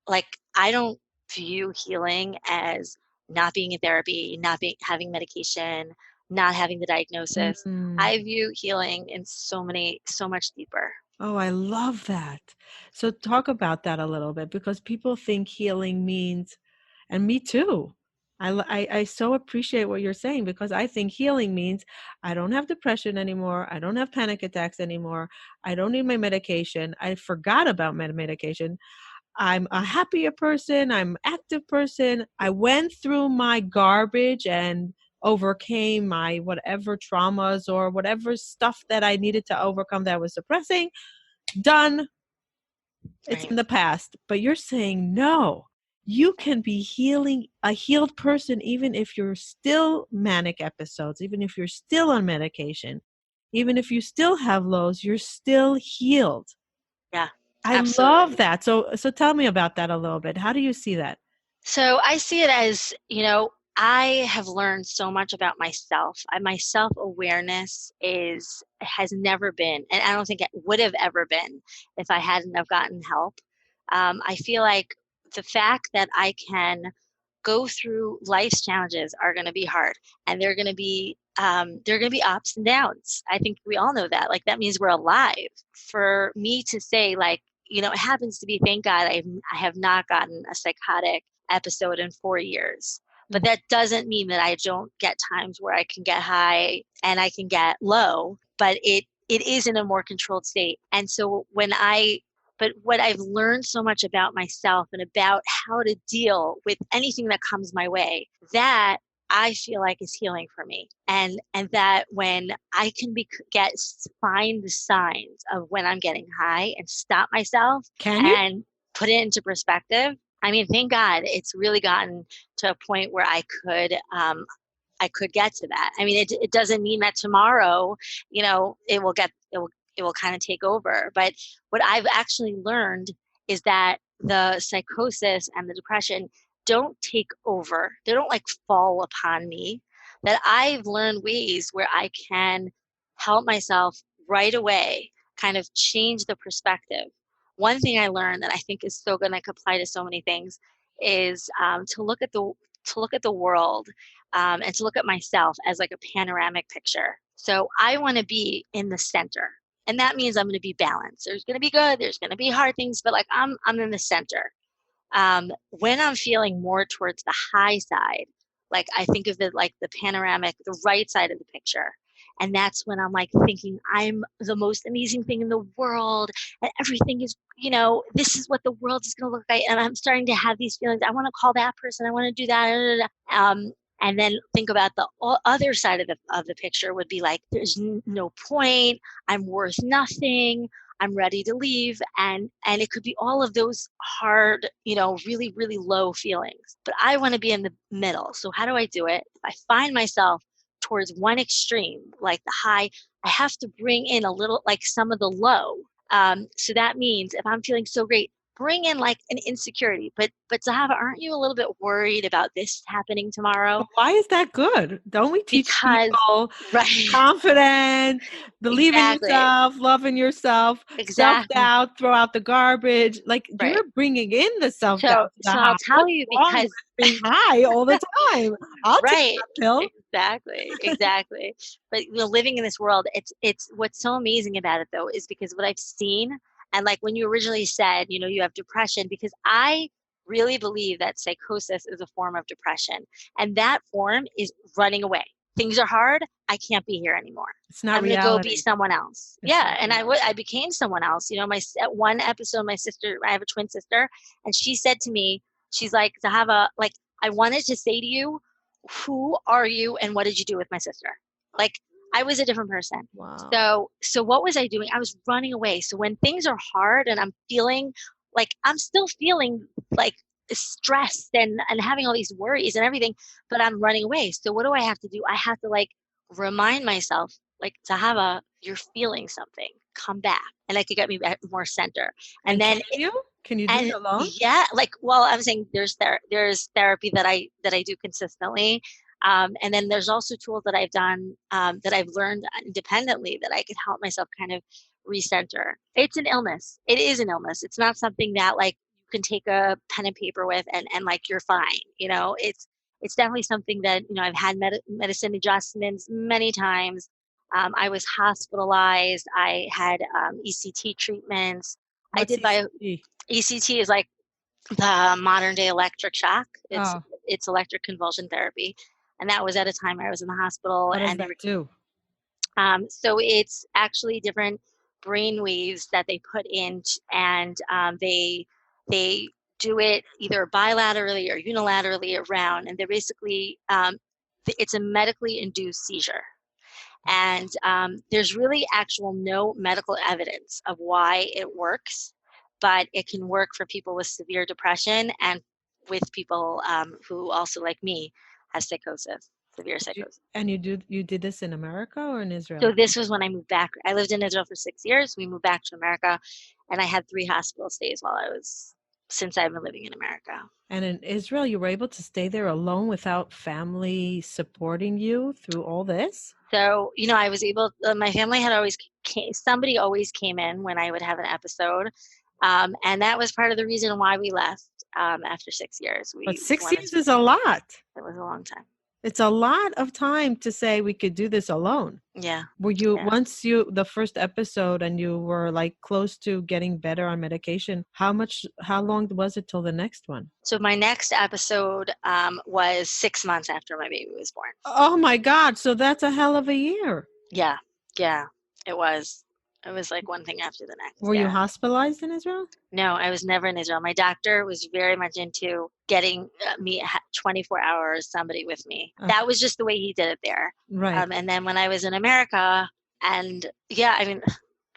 like, I don't view healing as not being in therapy, not being having medication, not having the diagnosis. Mm. I view healing in so much deeper. Oh, I love that. So talk about that a little bit because people think healing means, and me too. I so appreciate what you're saying, because I think healing means I don't have depression anymore. I don't have panic attacks anymore. I don't need my medication. I forgot about medication. I'm a happier person. I'm an active person. I went through my garbage and overcame my whatever traumas or whatever stuff that I needed to overcome that was depressing. Done. It's Right. in the past. But you're saying no. You can be healing, a healed person, even if you're still manic episodes, even if you're still on medication, even if you still have lows, you're still healed. Yeah, I love absolutely. that. So tell me about that a little bit. How do you see that? So I see it as, I have learned so much about myself. My self-awareness has never been, and I don't think it would have ever been if I hadn't have gotten help. I feel like the fact that I can go through life's challenges are going to be hard, and they're going to be ups and downs. I think we all know that. Like, that means we're alive. For me to say, like, it happens to be, thank God, I have not gotten a psychotic episode in 4 years. But Mm. that doesn't mean that I don't get times where I can get high and I can get low, but it is in a more controlled state. And so but what I've learned so much about myself and about how to deal with anything that comes my way, that I feel like is healing for me. And that when I can find the signs of when I'm getting high and stop myself Can you? and put it into perspective. I mean, thank God it's really gotten to a point where I could get to that. I mean, it doesn't mean that tomorrow, it will kind of take over. But what I've actually learned is that the psychosis and the depression don't take over. They don't like fall upon me. That I've learned ways where I can help myself right away, kind of change the perspective. One thing I learned that I think is so going to apply to so many things is to look at the world, and to look at myself as like a panoramic picture. So I want to be in the center. And that means I'm going to be balanced. There's going to be good, there's going to be hard things, but like I'm in the center. When I'm feeling more towards the high side, like I think of the panoramic, the right side of the picture. And that's when I'm like thinking I'm the most amazing thing in the world, and everything is, this is what the world is going to look like. And I'm starting to have these feelings. I want to call that person. I want to do that. Da, da, da. And then think about the other side of the picture would be like, there's no point. I'm worth nothing. I'm ready to leave. And it could be all of those hard, really, really low feelings. But I want to be in the middle. So how do I do it? If I find myself towards one extreme, like the high, I have to bring in a little, like some of the low. So that means if I'm feeling so great, bring in like an insecurity. But Zahava, aren't you a little bit worried about this happening tomorrow? But why is that good? Don't we teach Because people right, confidence, believe in exactly, yourself, loving yourself, exactly, self-doubt, throw out the garbage? Like, right. you're bringing in the self-doubt So to the so high. I'll tell What's you wrong because with being high all the time? I'll take right. that pill. Exactly. Exactly. But living in this world, it's what's so amazing about it though, is because what I've seen, and like when you originally said, you have depression, because I really believe that psychosis is a form of depression. And that form is running away. Things are hard. I can't be here anymore. It's not I'm gonna go be reality. someone else. It's Yeah, not and I reality. became someone else. At one episode, my sister, I have a twin sister, and she said to me, she's like, Zahava, like, I wanted to say to you, who are you and what did you do with my sister? Like, I was a different person. Wow. So what was I doing? I was running away. So when things are hard and I'm feeling like I'm still feeling like stressed and having all these worries and everything, but I'm running away. So what do I have to do? I have to like remind myself, like, Zahava, you're feeling something. Come back. And that could get me back more center. And And then can you? Can you do it and alone? yeah, like, well, I'm saying there's therapy that I do consistently, and then there's also tools that I've done, that I've learned independently that I could help myself kind of recenter. It's an illness. It is an illness. It's not something that like you can take a pen and paper with and like you're fine. It's definitely something that I've had medicine adjustments many times. I was hospitalized. I had ECT treatments. I What's did bio ECT? ECT is like the modern day electric shock. It's Oh. it's electric convulsion therapy. And that was at a time I was in the hospital, What does and they that do? so it's actually different brain waves that they put in, and they do it either bilaterally or unilaterally around, and they're basically it's a medically induced seizure. And there's really actual no medical evidence of why it works, but it can work for people with severe depression and with people who also, like me, have psychosis, severe psychosis. And you did this in America or in So Israel? this was when I moved back. I lived in Israel for 6 years. We moved back to America, and I had 3 hospital stays since I've been living in America. And in Israel, you were able to stay there alone without family supporting you through all this? So, I was able, my family had somebody always came in when I would have an episode. And that was part of the reason why we left after 6 years. But We six wanted years to, is a lot. it was a long time. It's a lot of time to say we could do this alone. Yeah. Were you, Yeah. the first episode and you were like close to getting better on medication, how long was it till the next one? So my next episode was 6 months after my baby was born. Oh my God. So that's a hell of a year. Yeah. Yeah. It was. It was like one thing after the next. Were you Yeah. hospitalized in Israel? No, I was never in Israel. My doctor was very much into getting me 24 hours, somebody with me. Okay. That was just the way he did it there. Right. And then when I was in America, and yeah, I mean,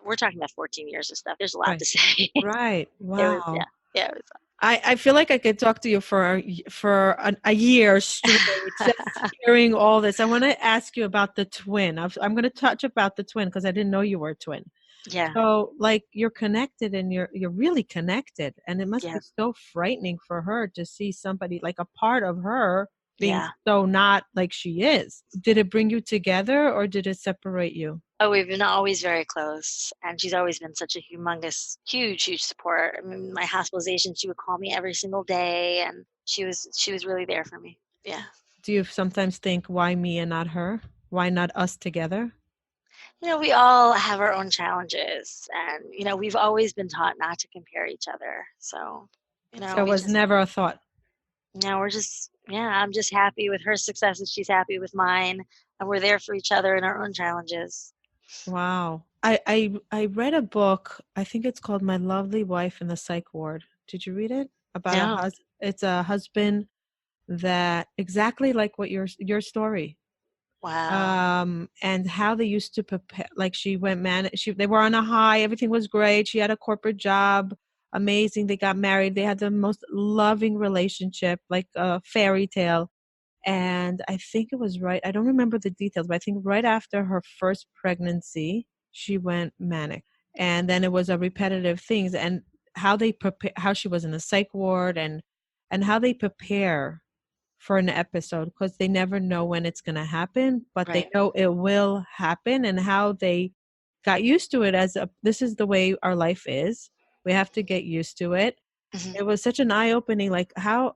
we're talking about 14 years of stuff. There's a lot Right. to say. Right. It was, Wow. yeah, it was. I feel like I could talk to you for a year straight, just hearing all this. I want to ask you about the twin. I'm going to touch about the twin because I didn't know you were a twin. Yeah. So, like, you're connected, and you're really connected, and it must Yeah. be so frightening for her to see somebody, like a part of her, being Yeah. so not like she is. Did it bring you together, or did it separate you? Oh, we've been always very close, and she's always been such a humongous, huge support. I mean, my hospitalization, she would call me every single day, and she was really there for me. Yeah. Do you sometimes think, why me and not her? Why not us together? We all have our own challenges, and we've always been taught not to compare each other. So, So it we was just never a thought. we're just, yeah, I'm just happy with her successes. She's happy with mine, and we're there for each other in our own challenges. Wow. I read a book, I think it's called My Lovely Wife in the Psych Ward. Did you read it? About No. it's a husband that exactly like what your story. Wow. And how they used to prepare, like they were on a high, everything was great. She had a corporate job, amazing. They got married. They had the most loving relationship, like a fairy tale. And I think it was I don't remember the details, but I think right after her first pregnancy, she went manic. And then it was a repetitive things, and how they prepare, how she was in the psych ward, and how they prepare for an episode, because they never know when it's going to happen, but Right. they know it will happen, and how they got used to it this is the way our life is. We have to get used to it. Mm-hmm. It was such an eye-opening, like how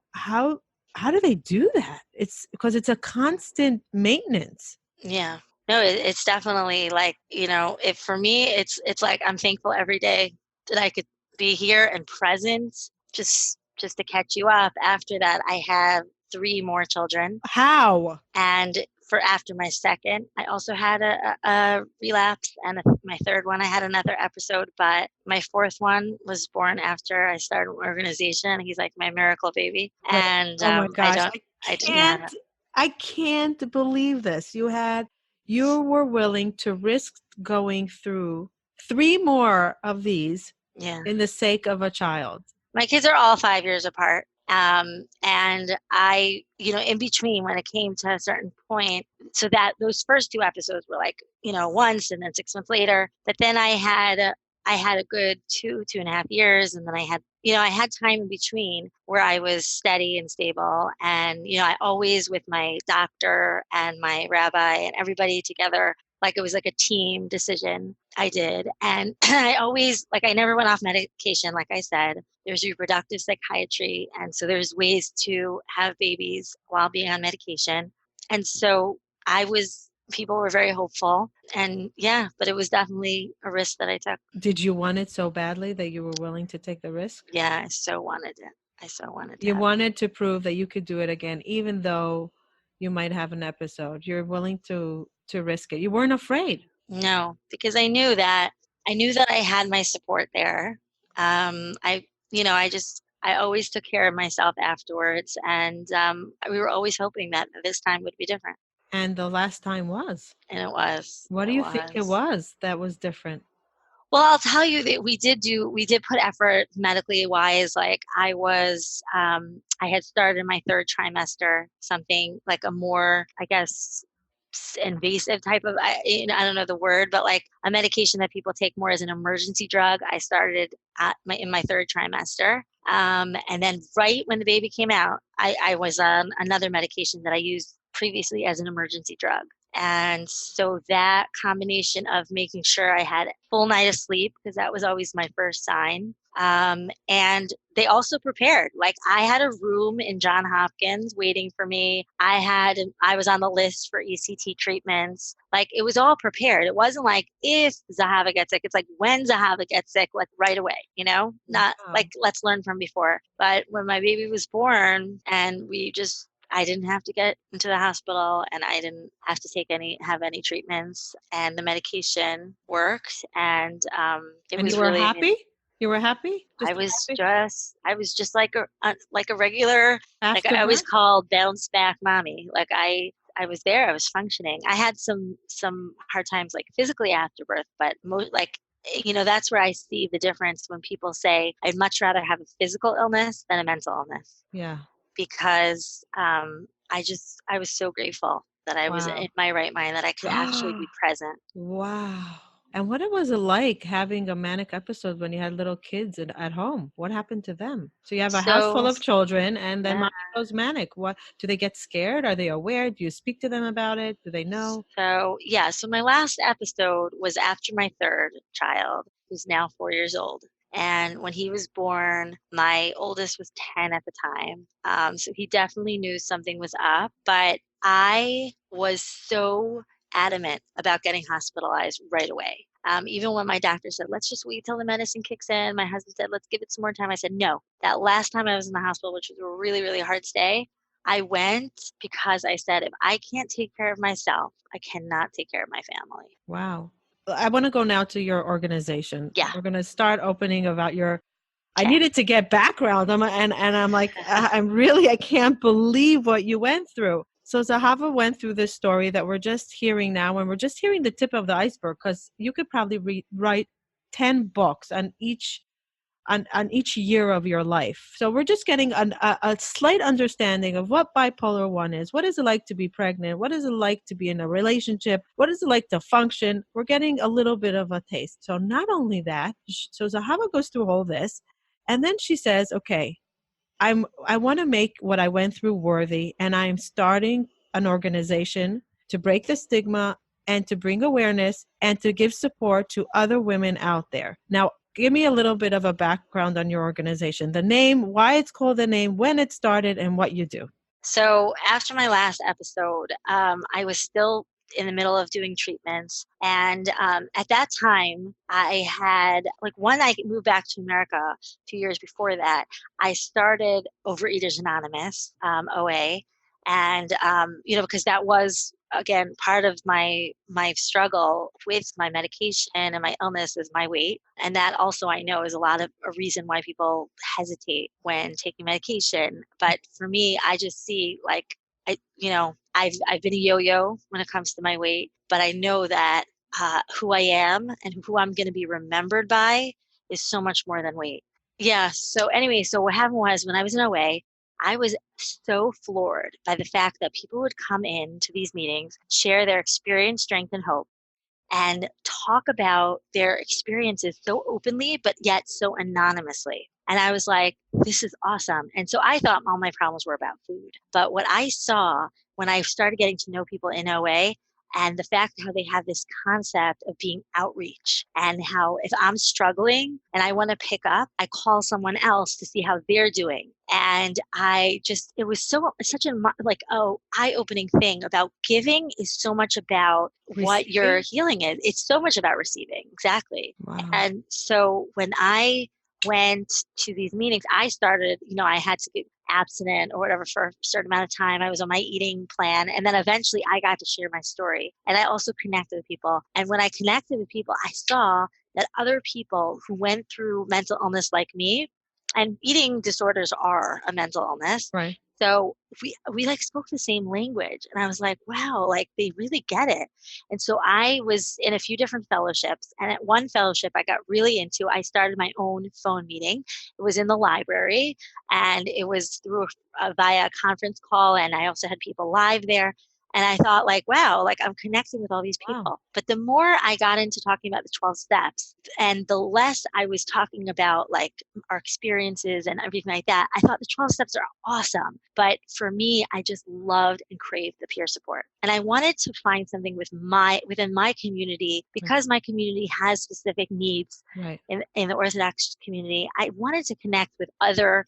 do they do that? It's because it's a constant maintenance. Yeah. No, it's definitely like, if for me, it's like I'm thankful every day that I could be here and present. Just to catch you up. After that, I have 3 more children. How? And for after my second, I also had a relapse, and my third one, I had another episode. But my fourth one was born after I started an organization. He's like my miracle baby, and Oh my gosh, I didn't have it. I can't believe this. You were willing to risk going through 3 more of these Yeah. in the sake of a child. My kids are all 5 years apart. And I, in between, when it came to a certain point, so that those first 2 episodes were like, once, and then 6 months later. But then I had a good 2.5 years, and then I had time in between where I was steady and stable. And, I always, with my doctor and my rabbi and everybody together, like it was like a team decision I did. And I always, like, I never went off medication. Like I said, there's reproductive psychiatry. And so there's ways to have babies while being on medication. And so people were very hopeful. And yeah, but it was definitely a risk that I took. Did you want it so badly that you were willing to take the risk? Yeah, I so wanted it. I so wanted to You have. wanted to prove that you could do it again, even though you might have an episode. You're willing to risk it. You weren't afraid. No, because I knew that I had my support there. I, I always took care of myself afterwards, and we were always hoping that this time would be different, And the last time was. and it was. What do It you think it was. was that was different? Well, I'll tell you that we did put effort medically wise. Like I had started my third trimester, something like a more, I guess, invasive type of, I don't know the word, but like a medication that people take more as an emergency drug. I started in my third trimester. And then right when the baby came out, I was on another medication that I used previously as an emergency drug. And so that combination of making sure I had a full night of sleep, because that was always my first sign. And they also prepared. Like I had a room in John Hopkins waiting for me. I was on the list for ECT treatments. Like it was all prepared. It wasn't like if Zahava gets sick. It's like when Zahava gets sick, like right away, not Wow. like let's learn from before. But when my baby was born and I didn't have to get into the hospital and I didn't have to have any treatments and the medication worked. And it And you was were really, happy? You were happy? Just happy? I was just like a regular, like I always Afterbirth? called bounce back mommy. Like I was there, I was functioning. I had some hard times like physically after birth, but that's where I see the difference when people say I'd much rather have a physical illness than a mental illness, Yeah. because I was so grateful that I was in Wow. my right mind, that I could actually be present. Wow. And what it was it like having a manic episode when you had little kids at home? What happened to them? So you have a house full So of children and then yeah. mommy goes manic. What do they get scared? Are they aware? Do you speak to them about it? Do they know? So yeah, so my last episode was after my third child, who's now 4 years old. And when he was born, my oldest was 10 at the time. So he definitely knew something was up. But I was so adamant about getting hospitalized right away. Even when my doctor said, let's just wait till the medicine kicks in, my husband said, let's give it some more time. I said, no. That last time I was in the hospital, which was a really, really hard stay, I went because I said, if I can't take care of myself, I cannot take care of my family. Wow. I want to go now to your organization. Yeah. We're going to start opening about your I Okay. needed to get background. And I'm like, I can't believe what you went through. So Zahava went through this story that we're just hearing now, and we're just hearing the tip of the iceberg, because you could probably write 10 books on each year of your life. So we're just getting a slight understanding of what bipolar 1 is. What is it like to be pregnant? What is it like to be in a relationship? What is it like to function? We're getting a little bit of a taste. So not only that, so Zahava goes through all this, and then she says, okay, I want to make what I went through worthy, and I'm starting an organization to break the stigma and to bring awareness and to give support to other women out there. Now, give me a little bit of a background on your organization, the name, why it's called the name, when it started, and what you do. So after my last episode, I was still in the middle of doing treatments. And at that time, I had, like, when I moved back to America a few years before that, I started Overeaters Anonymous, OA. And, because that was, again, part of my struggle with my medication and my illness is my weight. And that also I know is a reason why people hesitate when taking medication. But for me, I just see like I've been a yo-yo when it comes to my weight, but I know that who I am and who I'm going to be remembered by is so much more than weight. Yeah. So anyway, so what happened was when I was in OA, I was so floored by the fact that people would come in to these meetings, share their experience, strength, and hope, and talk about their experiences so openly, but yet so anonymously. And I was like, this is awesome. And so I thought all my problems were about food. But what I saw when I started getting to know people in OA, and the fact how they have this concept of being outreach, and how if I'm struggling and I want to pick up, I call someone else to see how they're doing. And it was such a like, oh, eye-opening thing about giving is so much about what your Receiving? healing is. It's so much about receiving. Exactly. Wow. And so when I went to these meetings, I started, I had to get abstinent or whatever for a certain amount of time. I was on my eating plan. And then eventually I got to share my story. And I also connected with people. And when I connected with people, I saw that other people who went through mental illness like me, and eating disorders are a mental illness. Right. So we like spoke the same language, and I was like, wow, like they really get it. And so I was in a few different fellowships, and at one fellowship I got really into, I started my own phone meeting. It was in the library, and it was through via a conference call, and I also had people live there. And I thought like, wow, like I'm connecting with all these Wow. people. But the more I got into talking about the 12 steps and the less I was talking about like our experiences and everything like that, I thought the 12 steps are awesome. But for me, I just loved and craved the peer support. And I wanted to find something within my community, because my community has specific needs Right. in the Orthodox community. I wanted to connect with other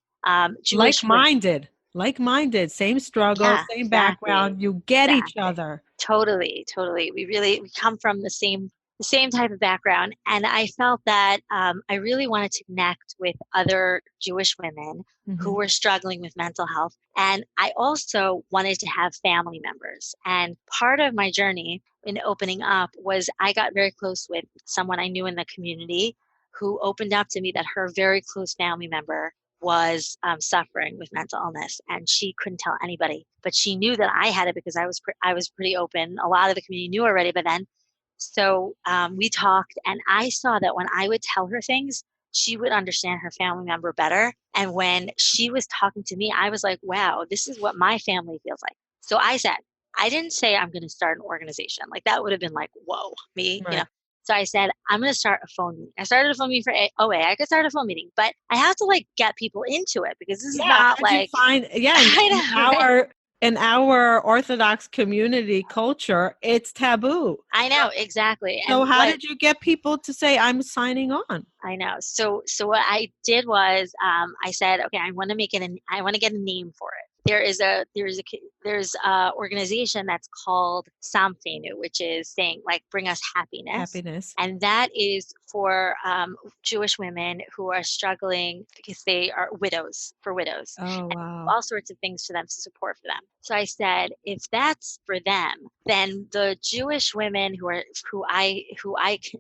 Jewish women. Like-minded, same struggle, Yeah, same exactly. background. You get each Exactly. other. Totally. We come from the same type of background. And I felt that I really wanted to connect with other Jewish women who were struggling with mental health. And I also wanted to have family members. And part of my journey in opening up was I got very close with someone I knew in the community who opened up to me that her very close family member was suffering with mental illness, and she couldn't tell anybody, but she knew that I had it because I was pretty open. A lot of the community knew already, but then, so we talked, and I saw that when I would tell her things, she would understand her family member better. And when she was talking to me, I was like, wow, this is what my family feels like. So I didn't say I'm going to start an organization. Like that would have been like, whoa, me. Right. So I said, I'm going to start a phone meeting. I started a phone meeting for OA. I could start a phone meeting, but I have to like get people into it because this is Yeah. not How'd you like, find? Yeah. I know, right? In our Orthodox community culture, it's taboo. I know, exactly. So And how did you get people to say, I'm signing on? I know. So what I did was I said, okay, I want to I want to get a name for it. There's a organization that's called Samkeinu, which is saying like bring us happiness, Happiness. and that is for Jewish women who are struggling because they are widows. Oh, And wow. all sorts of things for them to support for them. So I said, if that's for them, then the Jewish women who I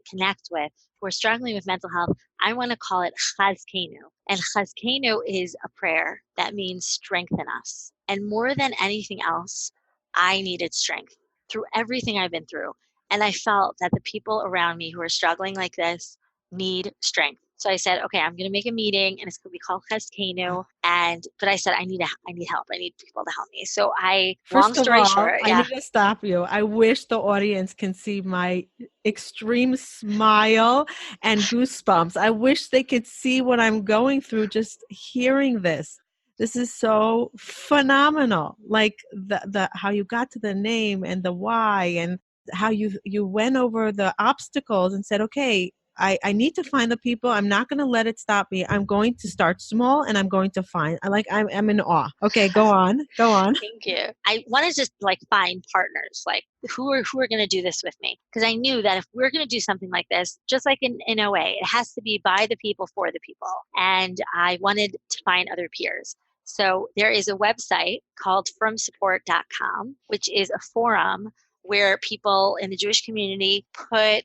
connect with who are struggling with mental health, I want to call it Chazkeinu. And Chazkeinu is a prayer that means strengthen us. And more than anything else, I needed strength through everything I've been through. And I felt that the people around me who are struggling like this need strength. So I said, okay, I'm going to make a meeting, and it's going to be called Chazkeinu. But I said, I need help. I need people to help me. So long First of story all, short, I yeah, need to stop you. I wish the audience can see my extreme smile and goosebumps. I wish they could see what I'm going through just hearing this. This is so phenomenal. Like the how you got to the name and the why, and how you went over the obstacles and said, okay, I need to find the people. I'm not going to let it stop me. I'm going to start small, and I'm going to find. I'm in awe. Okay, go on. Go on. thank you. I wanted to like find partners, like who are going to do this with me, because I knew that if we're going to do something like this, just like in OA, it has to be by the people for the people. And I wanted to find other peers. So there is a website called fromsupport.com, which is a forum where people in the Jewish community put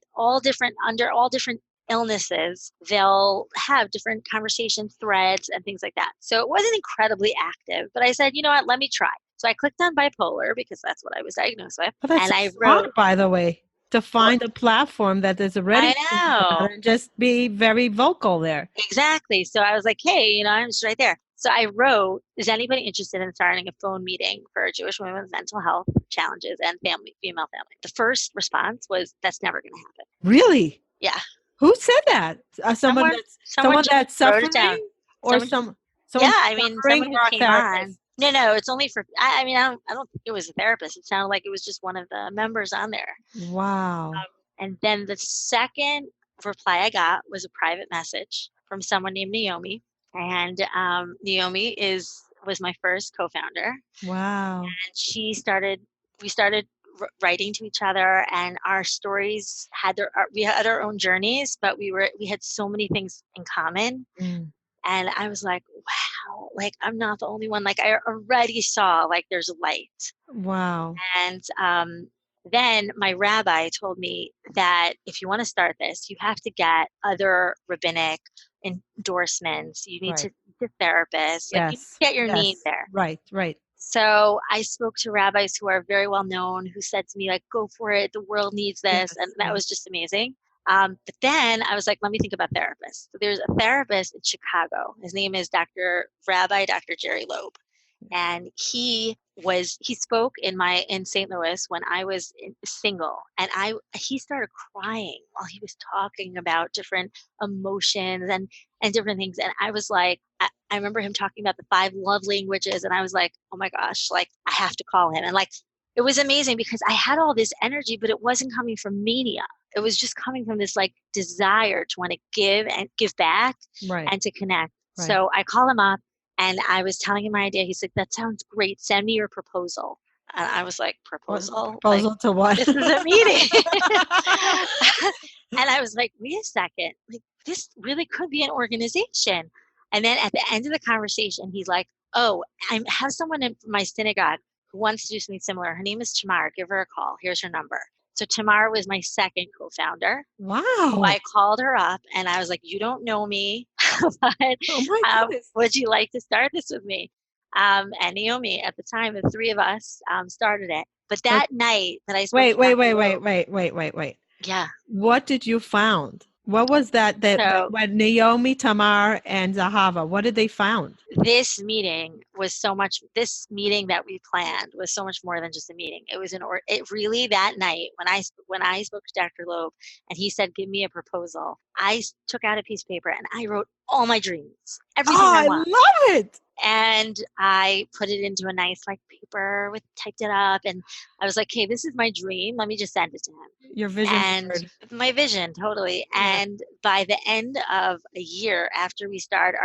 under all different illnesses, they'll have different conversation threads and things like that. So it wasn't incredibly active, but I said, you know what, let me try. So I clicked on bipolar because that's what I was diagnosed with. Well, that's And so I smart, wrote, by the way, to well, find a platform that is already I thinking about know. it and just be very vocal there. Exactly. So I was like, hey, I'm just right there. So I wrote, is anybody interested in starting a phone meeting for Jewish women with mental health challenges and female family? The first response was, that's never going to happen. Really? Yeah. Who said that? Someone Someone just that's wrote it down. suffering, or Someone just, someone yeah, who's I mean, suffering, someone who or a came on. therapist? No, it's only for, I don't think it was a therapist. It sounded like it was just one of the members on there. Wow. And then the second reply I got was a private message from someone named Naomi. And Naomi was my first co-founder. Wow. And we started writing to each other, and our stories we had our own journeys, but we had so many things in common. Mm. And I was like, wow, like I'm not the only one. Like I already saw like there's a light. Wow. And then my rabbi told me that if you want to start this, you have to get other rabbinic endorsements. You need to Right. see a therapist. Like you need to Yes. get your name Yes. there. Right. Right. So I spoke to rabbis who are very well known, who said to me, like, go for it. The world needs this. And Yes. that Yes. was just amazing. But then I was like, let me think about therapists. So there's a therapist in Chicago. His name is Dr. Jerry Loeb. And he spoke in St. Louis when I was single, and he started crying while he was talking about different emotions and different things. And I was like, I remember him talking about the 5 love languages, and I was like, oh my gosh, like I have to call him. And like it was amazing because I had all this energy, but it wasn't coming from mania. It was just coming from this like desire to want to give and give back Right. and to connect. Right. So I call him up and I was telling him my idea. He's like, that sounds great. Send me your proposal. And I was like, What proposal? Like, proposal to what? this is a meeting. And I was like, wait a second. Like, this really could be an organization. And then at the end of the conversation, he's like, oh, I have someone in my synagogue who wants to do something similar. Her name is Tamar. Give her a call. Here's her number. So Tamar was my second co-founder. So Wow. I called her up and I was like, you don't know me, but Oh my goodness. would you like to start this with me? And Naomi, at the time, the 3 of us started it. But But that night that I spoke wait, to wait, Dr. wait, wait, Loeb, wait, wait, wait, wait. yeah. What did you found? What was that So when Naomi, Tamar, and Zahava, what did they found? this meeting that we planned was so much more than just a meeting. It was it really that night when I spoke to Dr. Loeb and he said, give me a proposal. I took out a piece of paper and I wrote all my dreams, everything Oh, I I want. love it. And I put it into a nice like paper typed it up. And I was like, hey, this is my dream. Let me just send it to him. Your vision And board. my vision, totally. Yeah. And by the end of a year after we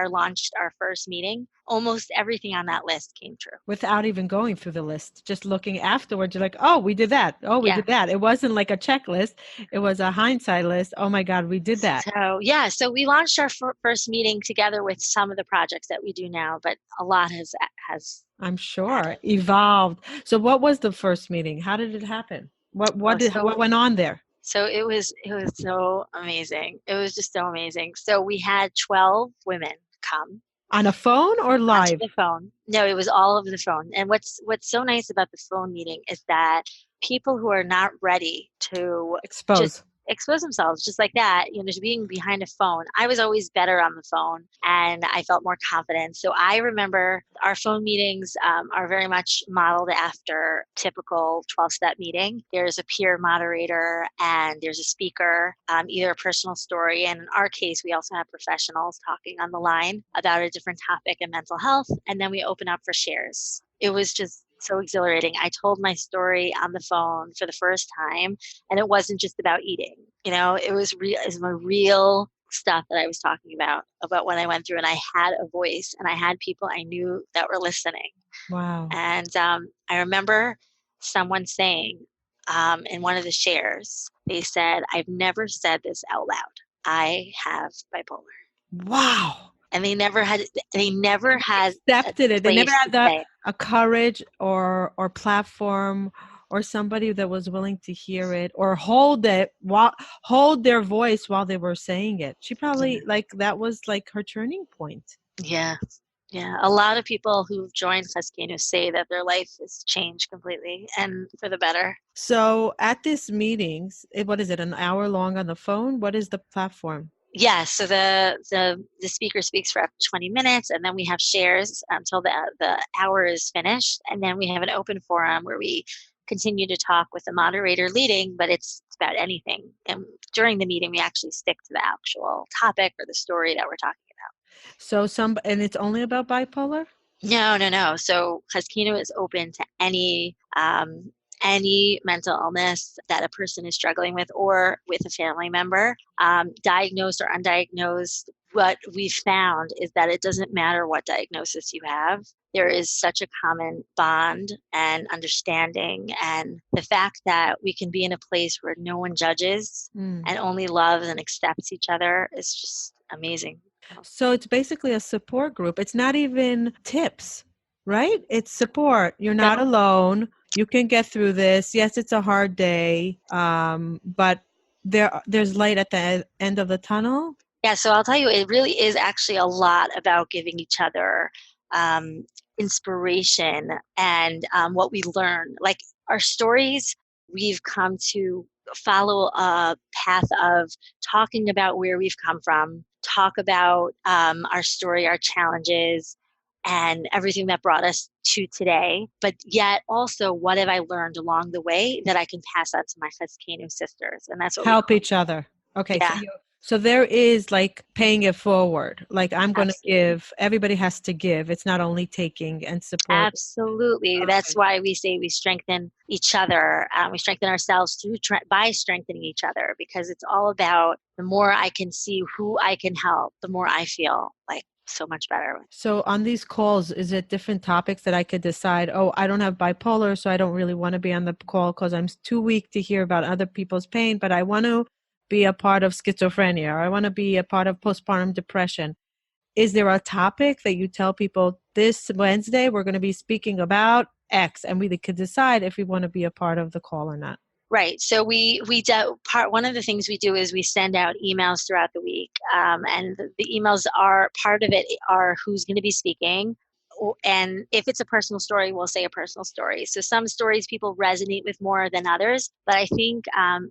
launched our first meeting, almost everything on that list came true. Without even going through the list, just looking afterwards, you're like, oh, we did that. Oh, we Yeah. did that. It wasn't like a checklist. It was a hindsight list. Oh my God, we did that. So yeah, so we launched our first meeting together with some of the projects that we do now, but a lot has I'm sure added. evolved. So what was the first meeting? How did it happen? Oh, What went on there? so it was so amazing. It was just so amazing. So we had 12 women come On a phone or onto live? the phone. No, it was all over the phone. And what's so nice about the phone meeting is that people who are not ready to just Expose. expose themselves just like that, just being behind a phone. I was always better on the phone and I felt more confident. So I remember our phone meetings are very much modeled after typical 12-step meeting. There's a peer moderator and there's a speaker, either a personal story. And in our case, we also have professionals talking on the line about a different topic in mental health. And then we open up for shares. It was just so exhilarating. I told my story on the phone for the first time, and it wasn't just about eating. It was real. It was my real stuff that I was talking about what I went through, and I had a voice, and I had people I knew that were listening. Wow. And I remember someone saying in one of the shares, they said, "I've never said this out loud. I have bipolar." Wow. And they never had a Accepted it. They never place to had say it. a courage or platform or somebody that was willing to hear it or hold their voice while they were saying it. She probably that was like her turning point. Yeah. Yeah. A lot of people who've joined Chazkeinu say that their life has changed completely and for the better. So at these meetings, what is it, an hour long on the phone? What is the platform? Yeah. So the speaker speaks for up to 20 minutes and then we have shares until the hour is finished. And then we have an open forum where we continue to talk with the moderator leading, but it's about anything. And during the meeting, we actually stick to the actual topic or the story that we're talking about. So and it's only about bipolar? No. So Chazkeinu is open to any mental illness that a person is struggling with or with a family member, diagnosed or undiagnosed. what we've found is that it doesn't matter what diagnosis you have. There is such a common bond and understanding, and the fact that we can be in a place where no one judges and only loves and accepts each other is just amazing. So it's basically a support group. It's not even tips, right? It's support. You're No, not alone. You can get through this. Yes, it's a hard day, but there's light at the end of the tunnel. yeah, so I'll tell you, it really is actually a lot about giving each other um, inspiration and what we learn. Like our stories, we've come to follow a path of talking about where we've come from, talk about our story, our challenges, and everything that brought us to today. But yet also, what have I learned along the way that I can pass on to my Chazkeinu sisters? And that's what we Help call each other. Okay, it. Yeah, so there is like paying it forward. Like I'm going to absolutely. give. Everybody has to give. It's not only taking and support. Absolutely. That's Okay. why we say we strengthen each other. We strengthen ourselves by strengthening each other, because it's all about the more I can see who I can help, the more I feel like so much better. So on these calls, is it different topics that I could decide, oh, I don't have bipolar, so I don't really want to be on the call because I'm too weak to hear about other people's pain, but I want to be a part of schizophrenia, or I want to be a part of postpartum depression. Is there a topic that you tell people this Wednesday we're going to be speaking about X, and we could decide if we want to be a part of the call or not? Right. So we do one of the things we do is we send out emails throughout the week, and the emails are part of it are who's going to be speaking, and if it's a personal story, we'll say a personal story. So some stories people resonate with more than others, but I think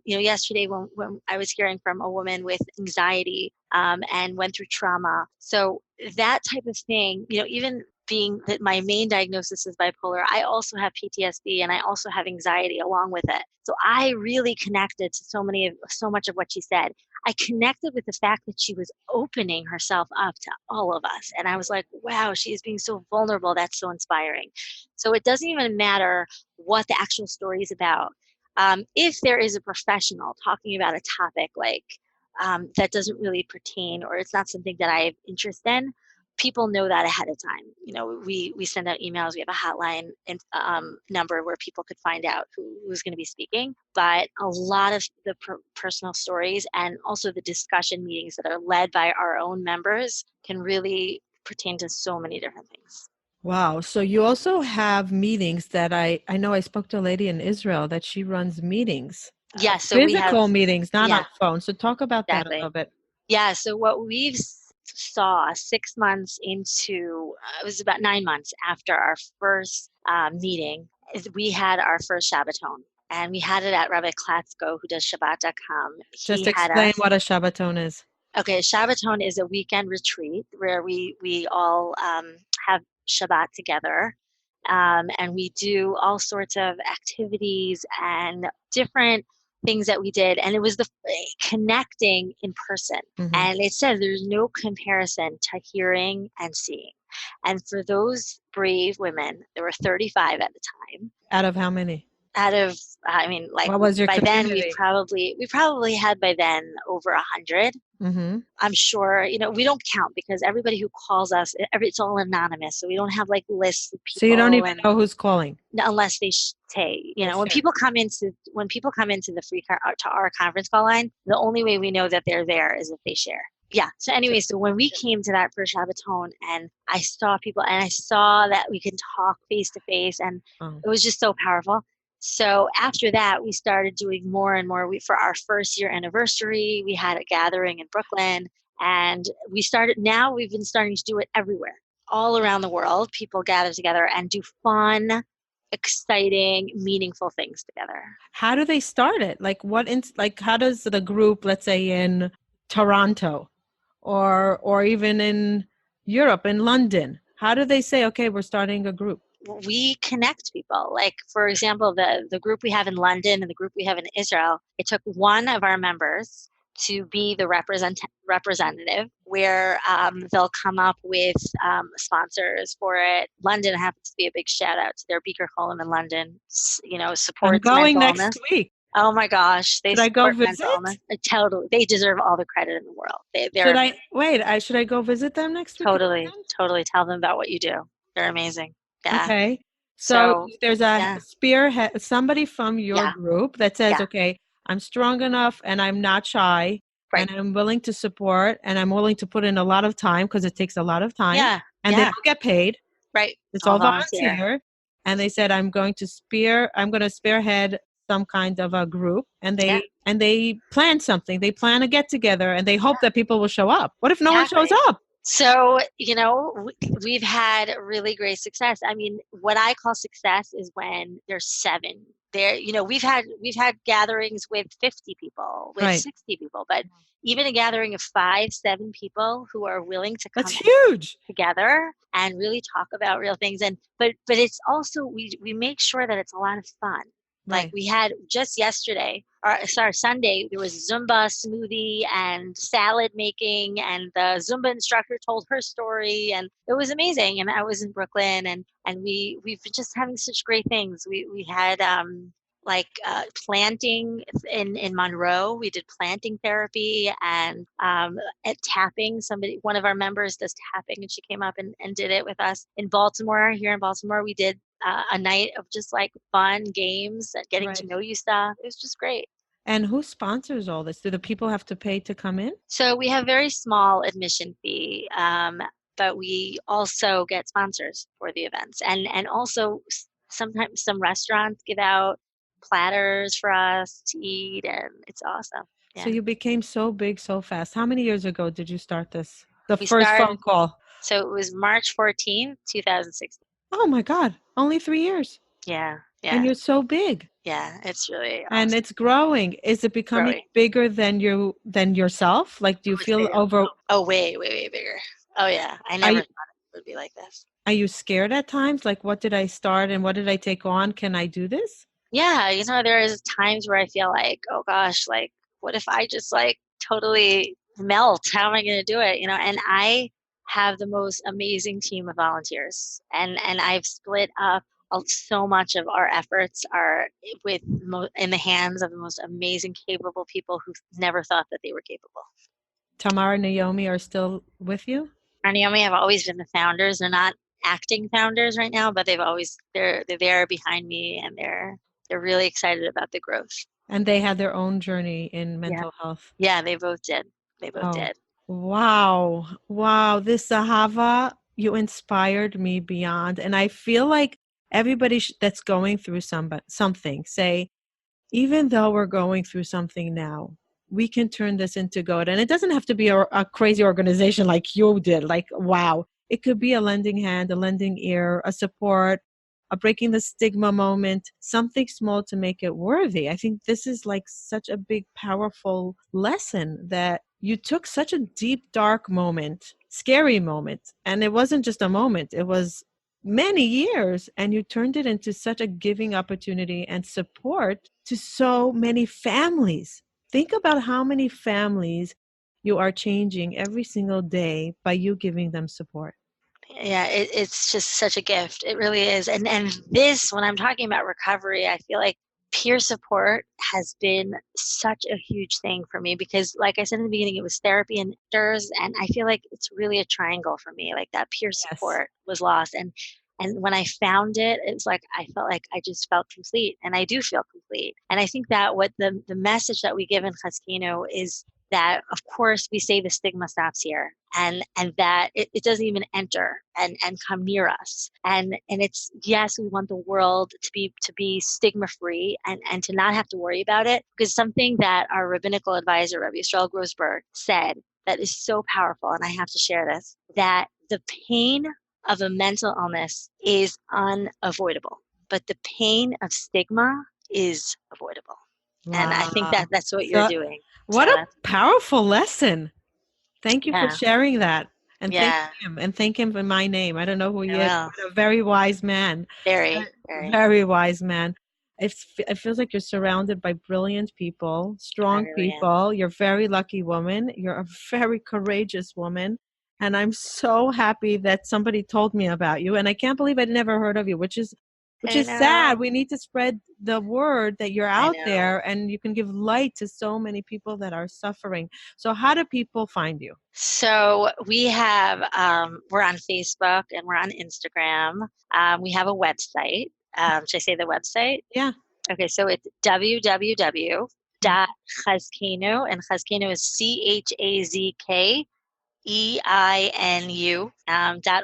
yesterday when I was hearing from a woman with anxiety and went through trauma, so that type of thing, even being that my main diagnosis is bipolar, I also have PTSD and I also have anxiety along with it. So I really connected to so much of what she said. I connected with the fact that she was opening herself up to all of us. And I was like, wow, she is being so vulnerable. That's so inspiring. So it doesn't even matter what the actual story is about. If there is a professional talking about a topic like that doesn't really pertain, or it's not something that I have interest in, people know that ahead of time. We send out emails. We have a hotline and number where people could find out who's going to be speaking. But a lot of the personal stories and also the discussion meetings that are led by our own members can really pertain to so many different things. Wow. So you also have meetings that I know I spoke to a lady in Israel that she runs meetings, Yeah, so we have, physical meetings, not on yeah, phone. So talk about that a little exactly. bit. Yeah, so what we've saw 6 months into, it was about 9 months after our first meeting, is we had our first Shabbaton. And we had it at Rabbi Klatsko, who does Shabbat.com. Just He had explain us. what a Shabbaton is. Okay, Shabbaton is a weekend retreat where we all have Shabbat together. And we do all sorts of activities and different things that we did. And it was the connecting in person. Hmm. And it said there's no comparison to hearing and seeing. And for those brave women, there were 35 at the time. Out of how many? Out of, I mean, like What was your by then community? we probably had by then over 100. Mm-hmm. I'm sure, we don't count because everybody who calls us, it's all anonymous. So we don't have like lists of So you don't people, even and know who's calling. unless they say, They when share. people come into the to our conference call line, the only way we know that they're there is if they share. Yeah. So anyway, so when we came to that first Shabbaton and I saw people and I saw that we can talk face to face, and Oh. it was just so powerful. So after that, we started doing more and more. For our first year anniversary, we had a gathering in Brooklyn, and we've been starting to do it everywhere, all around the world. People gather together and do fun, exciting, meaningful things together. How do they start it? Like how does the group, let's say in Toronto or even in Europe, in London, how do they say, okay, we're starting a group? We connect people. Like, for example, the group we have in London and the group we have in Israel, it took one of our members to be the representative, where they'll come up with sponsors for it. London happens to be a big shout out to their Beaker Column in London, I'm supports going mental next illness. week. Oh my gosh, they Should I go support mental illness. visit? Totally, they deserve all the credit in the world. They're Should amazing. I wait? I should I go visit them next week? Totally, totally. Tell them about what you do. They're amazing. Yeah. Okay. So So, there's a yeah, spearhead, somebody from your yeah, group that says, yeah. okay, I'm strong enough and I'm not shy Right. and I'm willing to support and I'm willing to put in a lot of time because it takes a lot of time Yeah, and they yeah. don't get paid. Right. It's All all volunteer. volunteer. And they said, I'm going to spearhead some kind of a group Yeah, and they plan something. They plan a get together and they hope that people will show up. What if no one shows exactly. up? So, we've had really great success. I mean, what I call success is when there's seven. We've had gatherings with 50 people, with Right. 60 people, but even a gathering of 5, 7 people who are willing to That's come huge. together and really talk about real things. And but it's also we make sure that it's a lot of fun. Like Right. we had just yesterday, or sorry, Sunday, there was Zumba, smoothie, and salad making, and the Zumba instructor told her story, and it was amazing. And I was in Brooklyn, and we've been just having such great things. We had like planting in Monroe. We did planting therapy and at tapping. One of our members does tapping, and she came up and did it with us in Baltimore. Here in Baltimore, we did a night of just like fun games and getting to Right. know you stuff. It was just great. And who sponsors all this? Do the people have to pay to come in? So we have very small admission fee, but we also get sponsors for the events, and also sometimes some restaurants give out platters for us to eat, and it's awesome. So Yeah, you became so big so fast. How many years ago did you start this? The we first phone started. call. So it was March 14th, 2016. Oh my God, only 3 years. Yeah, And yeah, you're so big. yeah. It's really And awesome. it's growing. Is it It's becoming growing. bigger than yourself? Like do you Oh, it's feel bigger. over Oh, way, way, way bigger. Oh yeah, I are never you, thought it would be like this. are you scared at times? Like what did I start and what did I take on? Can I do this? Yeah, there is times where I feel like, oh gosh, like what if I just like totally melt? How am I going to do it? And I have the most amazing team of volunteers, and I've split up so much of our efforts are in the hands of the most amazing, capable people who never thought that they were capable. Tamara and Naomi are still with you? And Naomi have always been the founders. They're not acting founders right now, but they're there behind me, and they're really excited about the growth. And they had their own journey in Yeah. mental health. Yeah, they both did. They both Oh, did. wow. Wow. This Zahava, you inspired me beyond. And I feel like everybody that's going through something, say, even though we're going through something now, we can turn this into good. And it doesn't have to be a crazy organization like you did. Like, wow. It could be a lending hand, a lending ear, a support, a breaking the stigma moment, something small to make it worthy. I think this is like such a big, powerful lesson that you took such a deep, dark moment, scary moment. And it wasn't just a moment, it was many years, and you turned it into such a giving opportunity and support to so many families. Think about how many families you are changing every single day by you giving them support. Yeah, it's just such a gift. It really is. And this, when I'm talking about recovery, I feel like peer support has been such a huge thing for me because, like I said in the beginning, it was therapy and mentors, and I feel like it's really a triangle for me. Like that peer Yes. support was lost, and when I found it, it's like I felt like I just felt complete, and I do feel complete. And I think that what the message that we give in Chazkeinu is that of course we say the stigma stops here and that it doesn't even enter and come near us and it's yes, we want the world to be stigma free and to not have to worry about it, because something that our rabbinical advisor Rabbi Yisrael Grossberg said that is so powerful, and I have to share this, that the pain of a mental illness is unavoidable, but the pain of stigma is avoidable. And I think that Wow. that's what you're So, doing. what a To powerful lesson. Thank you for Yeah, sharing that. And yeah, thank him in my name. I don't know who I he is, will. but a very wise man. Very, Very, very. very wise man. It feels like you're surrounded by brilliant people, I strong really am. people. You're a very lucky woman. You're a very courageous woman. And I'm so happy that somebody told me about you. And I can't believe I'd never heard of you, which is which I is sad. know. We need to spread the word that you're I out know. there and you can give light to so many people that are suffering. So how do people find you? So we have, we're on Facebook and we're on Instagram. We have a website. Should I say the website? Yeah. Okay, so it's www.chazkeinu, and Chazkeinu is CHAZKEINU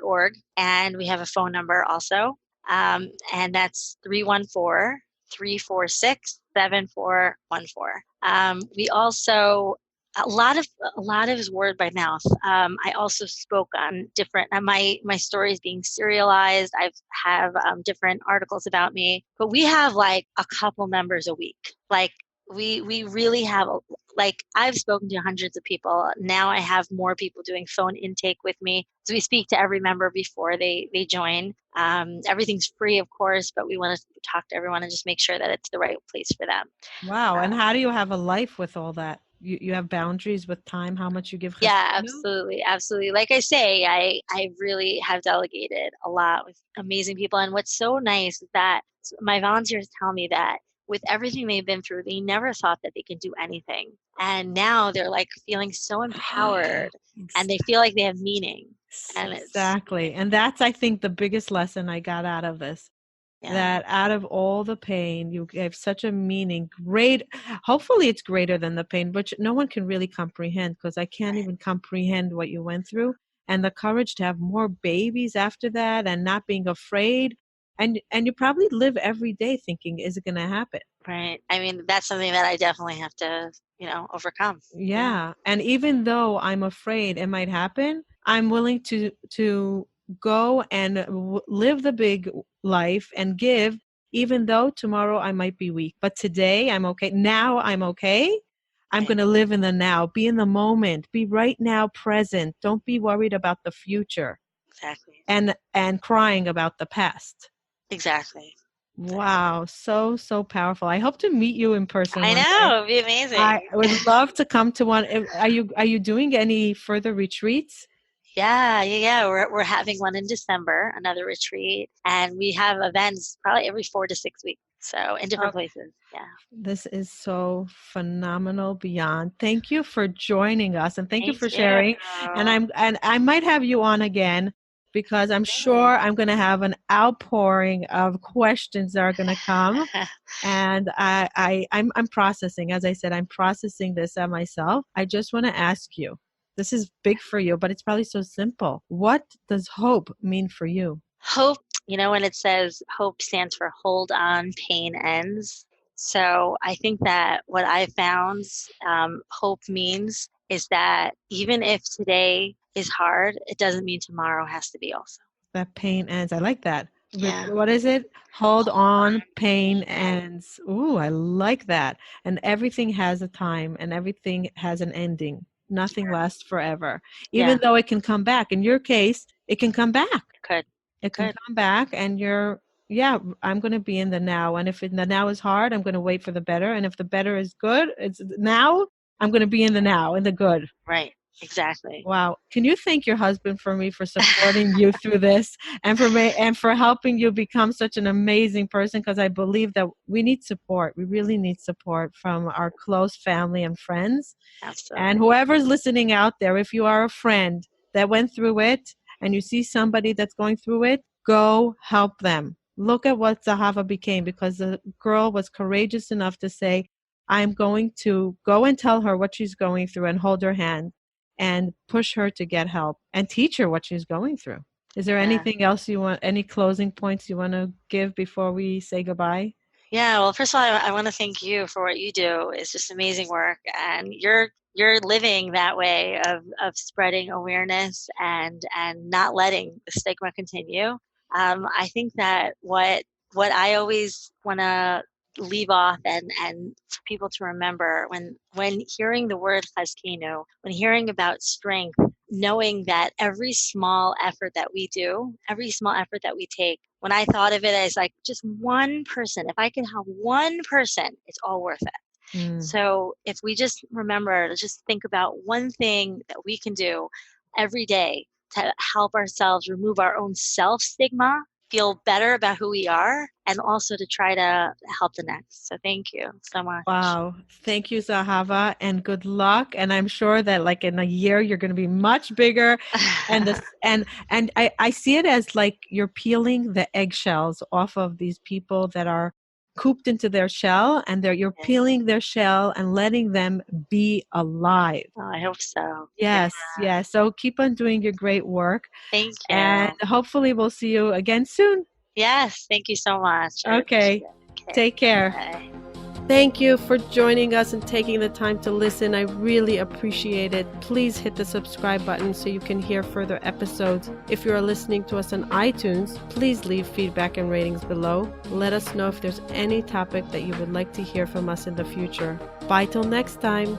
.org. And we have a phone number also, and that's 314-346-7414. We also a lot of is word by mouth. I also spoke on different my stories being serialized. I have different articles about me, but we have like a couple members a week. Like we really have like I've spoken to hundreds of people. Now I have more people doing phone intake with me. So we speak to every member before they join. Everything's free, of course, but we want to talk to everyone and just make sure that it's the right place for them. Wow. And Um, how do you have a life with all that? You have boundaries with time, how much you give yeah, Chazkeinu? absolutely, absolutely. Like I say, I really have delegated a lot with amazing people. And what's so nice is that my volunteers tell me that with everything they've been through, they never thought that they could do anything. And now they're like feeling so empowered and they feel like they have meaning. And it's Exactly. And that's, I think, the biggest lesson I got out of this. yeah, That out of all the pain, you gave such a meaning. Great. Hopefully, it's greater than the pain, but no one can really comprehend because I can't right, even comprehend what you went through. And the courage to have more babies after that and not being afraid. And you probably live every day thinking, is it going to happen? right. I mean, that's something that I definitely have to, overcome. Yeah, Yeah. And even though I'm afraid it might happen, I'm willing to go and live the big life and give, even though tomorrow I might be weak. But today I'm okay. Now I'm okay. I'm right, going to live in the now, be in the moment, be right now present. Don't be worried about the future exactly, and crying about the past. exactly, exactly. Wow, so powerful. I hope to meet you in person I one day. know, it'd be I amazing. would love to come to one. Are you doing any further retreats? Yeah, yeah, yeah. We're having one in December, another retreat, and we have events probably every 4 to 6 weeks. So in different Okay. places. Yeah. This is so phenomenal beyond. Thank you for joining us and thank you Thank for you. sharing. And I might have you on again because I'm sure Really? I'm going to have an outpouring of questions that are going to come. And I'm processing. As I said, I'm processing this at myself. I just want to ask you. This is big for you, but it's probably so simple. What does hope mean for you? Hope, when it says hope stands for hold on, pain ends. So I think that what I found hope means is that even if today is hard, it doesn't mean tomorrow has to be also. That pain ends. I like that. Yeah. What is it? Hold Hold on, on, pain pain ends. ends. Ooh, I like that. And everything has a time and everything has an ending. Nothing lasts forever. Even Yeah, though it can come back. In your case, it can come back. it could. It It can could. come back and yeah, I'm going to be in the now. And if in the now is hard, I'm going to wait for the better. And if the better is good, it's now, I'm going to be in the now, in the good. Right. Exactly. Wow. Can you thank your husband for me for supporting you through this and for me and for helping you become such an amazing person? Because I believe that we need support. We really need support from our close family and friends. And Absolutely. whoever's listening out there, if you are a friend that went through it and you see somebody that's going through it, go help them. Look at what Zahava became because the girl was courageous enough to say, I'm going to go and tell her what she's going through and hold her hand and push her to get help and teach her what she's going through. Is there Yeah. anything else any closing points you want to give before we say goodbye? Yeah. Well, first of all, I want to thank you for what you do. It's just amazing work, and you're living that way of spreading awareness and not letting the stigma continue. I think that what I always want to leave off and for people to remember when hearing the word chazkeinu, when hearing about strength, knowing that every small effort that we do, every small effort that we take, when I thought of it as like just one person, if I could help one person, it's all worth it. Mm, So if we just remember to just think about one thing that we can do every day to help ourselves remove our own self stigma, feel better about who we are, and also to try to help the next. So thank you so much. Wow. Thank you, Zahava, and good luck. And I'm sure that like in a year you're going to be much bigger. And this and I see it as like you're peeling the eggshells off of these people that are cooped into their shell, and you're peeling their shell and letting them be alive. Oh, I hope so. Yes, yes. So keep on doing your great work. Thank you. And hopefully we'll see you again soon. Yes, thank you so much. I Okay. appreciate it. Okay. Take care. Bye. Thank you for joining us and taking the time to listen. I really appreciate it. Please hit the subscribe button so you can hear further episodes. If you are listening to us on iTunes, please leave feedback and ratings below. Let us know if there's any topic that you would like to hear from us in the future. Bye till next time.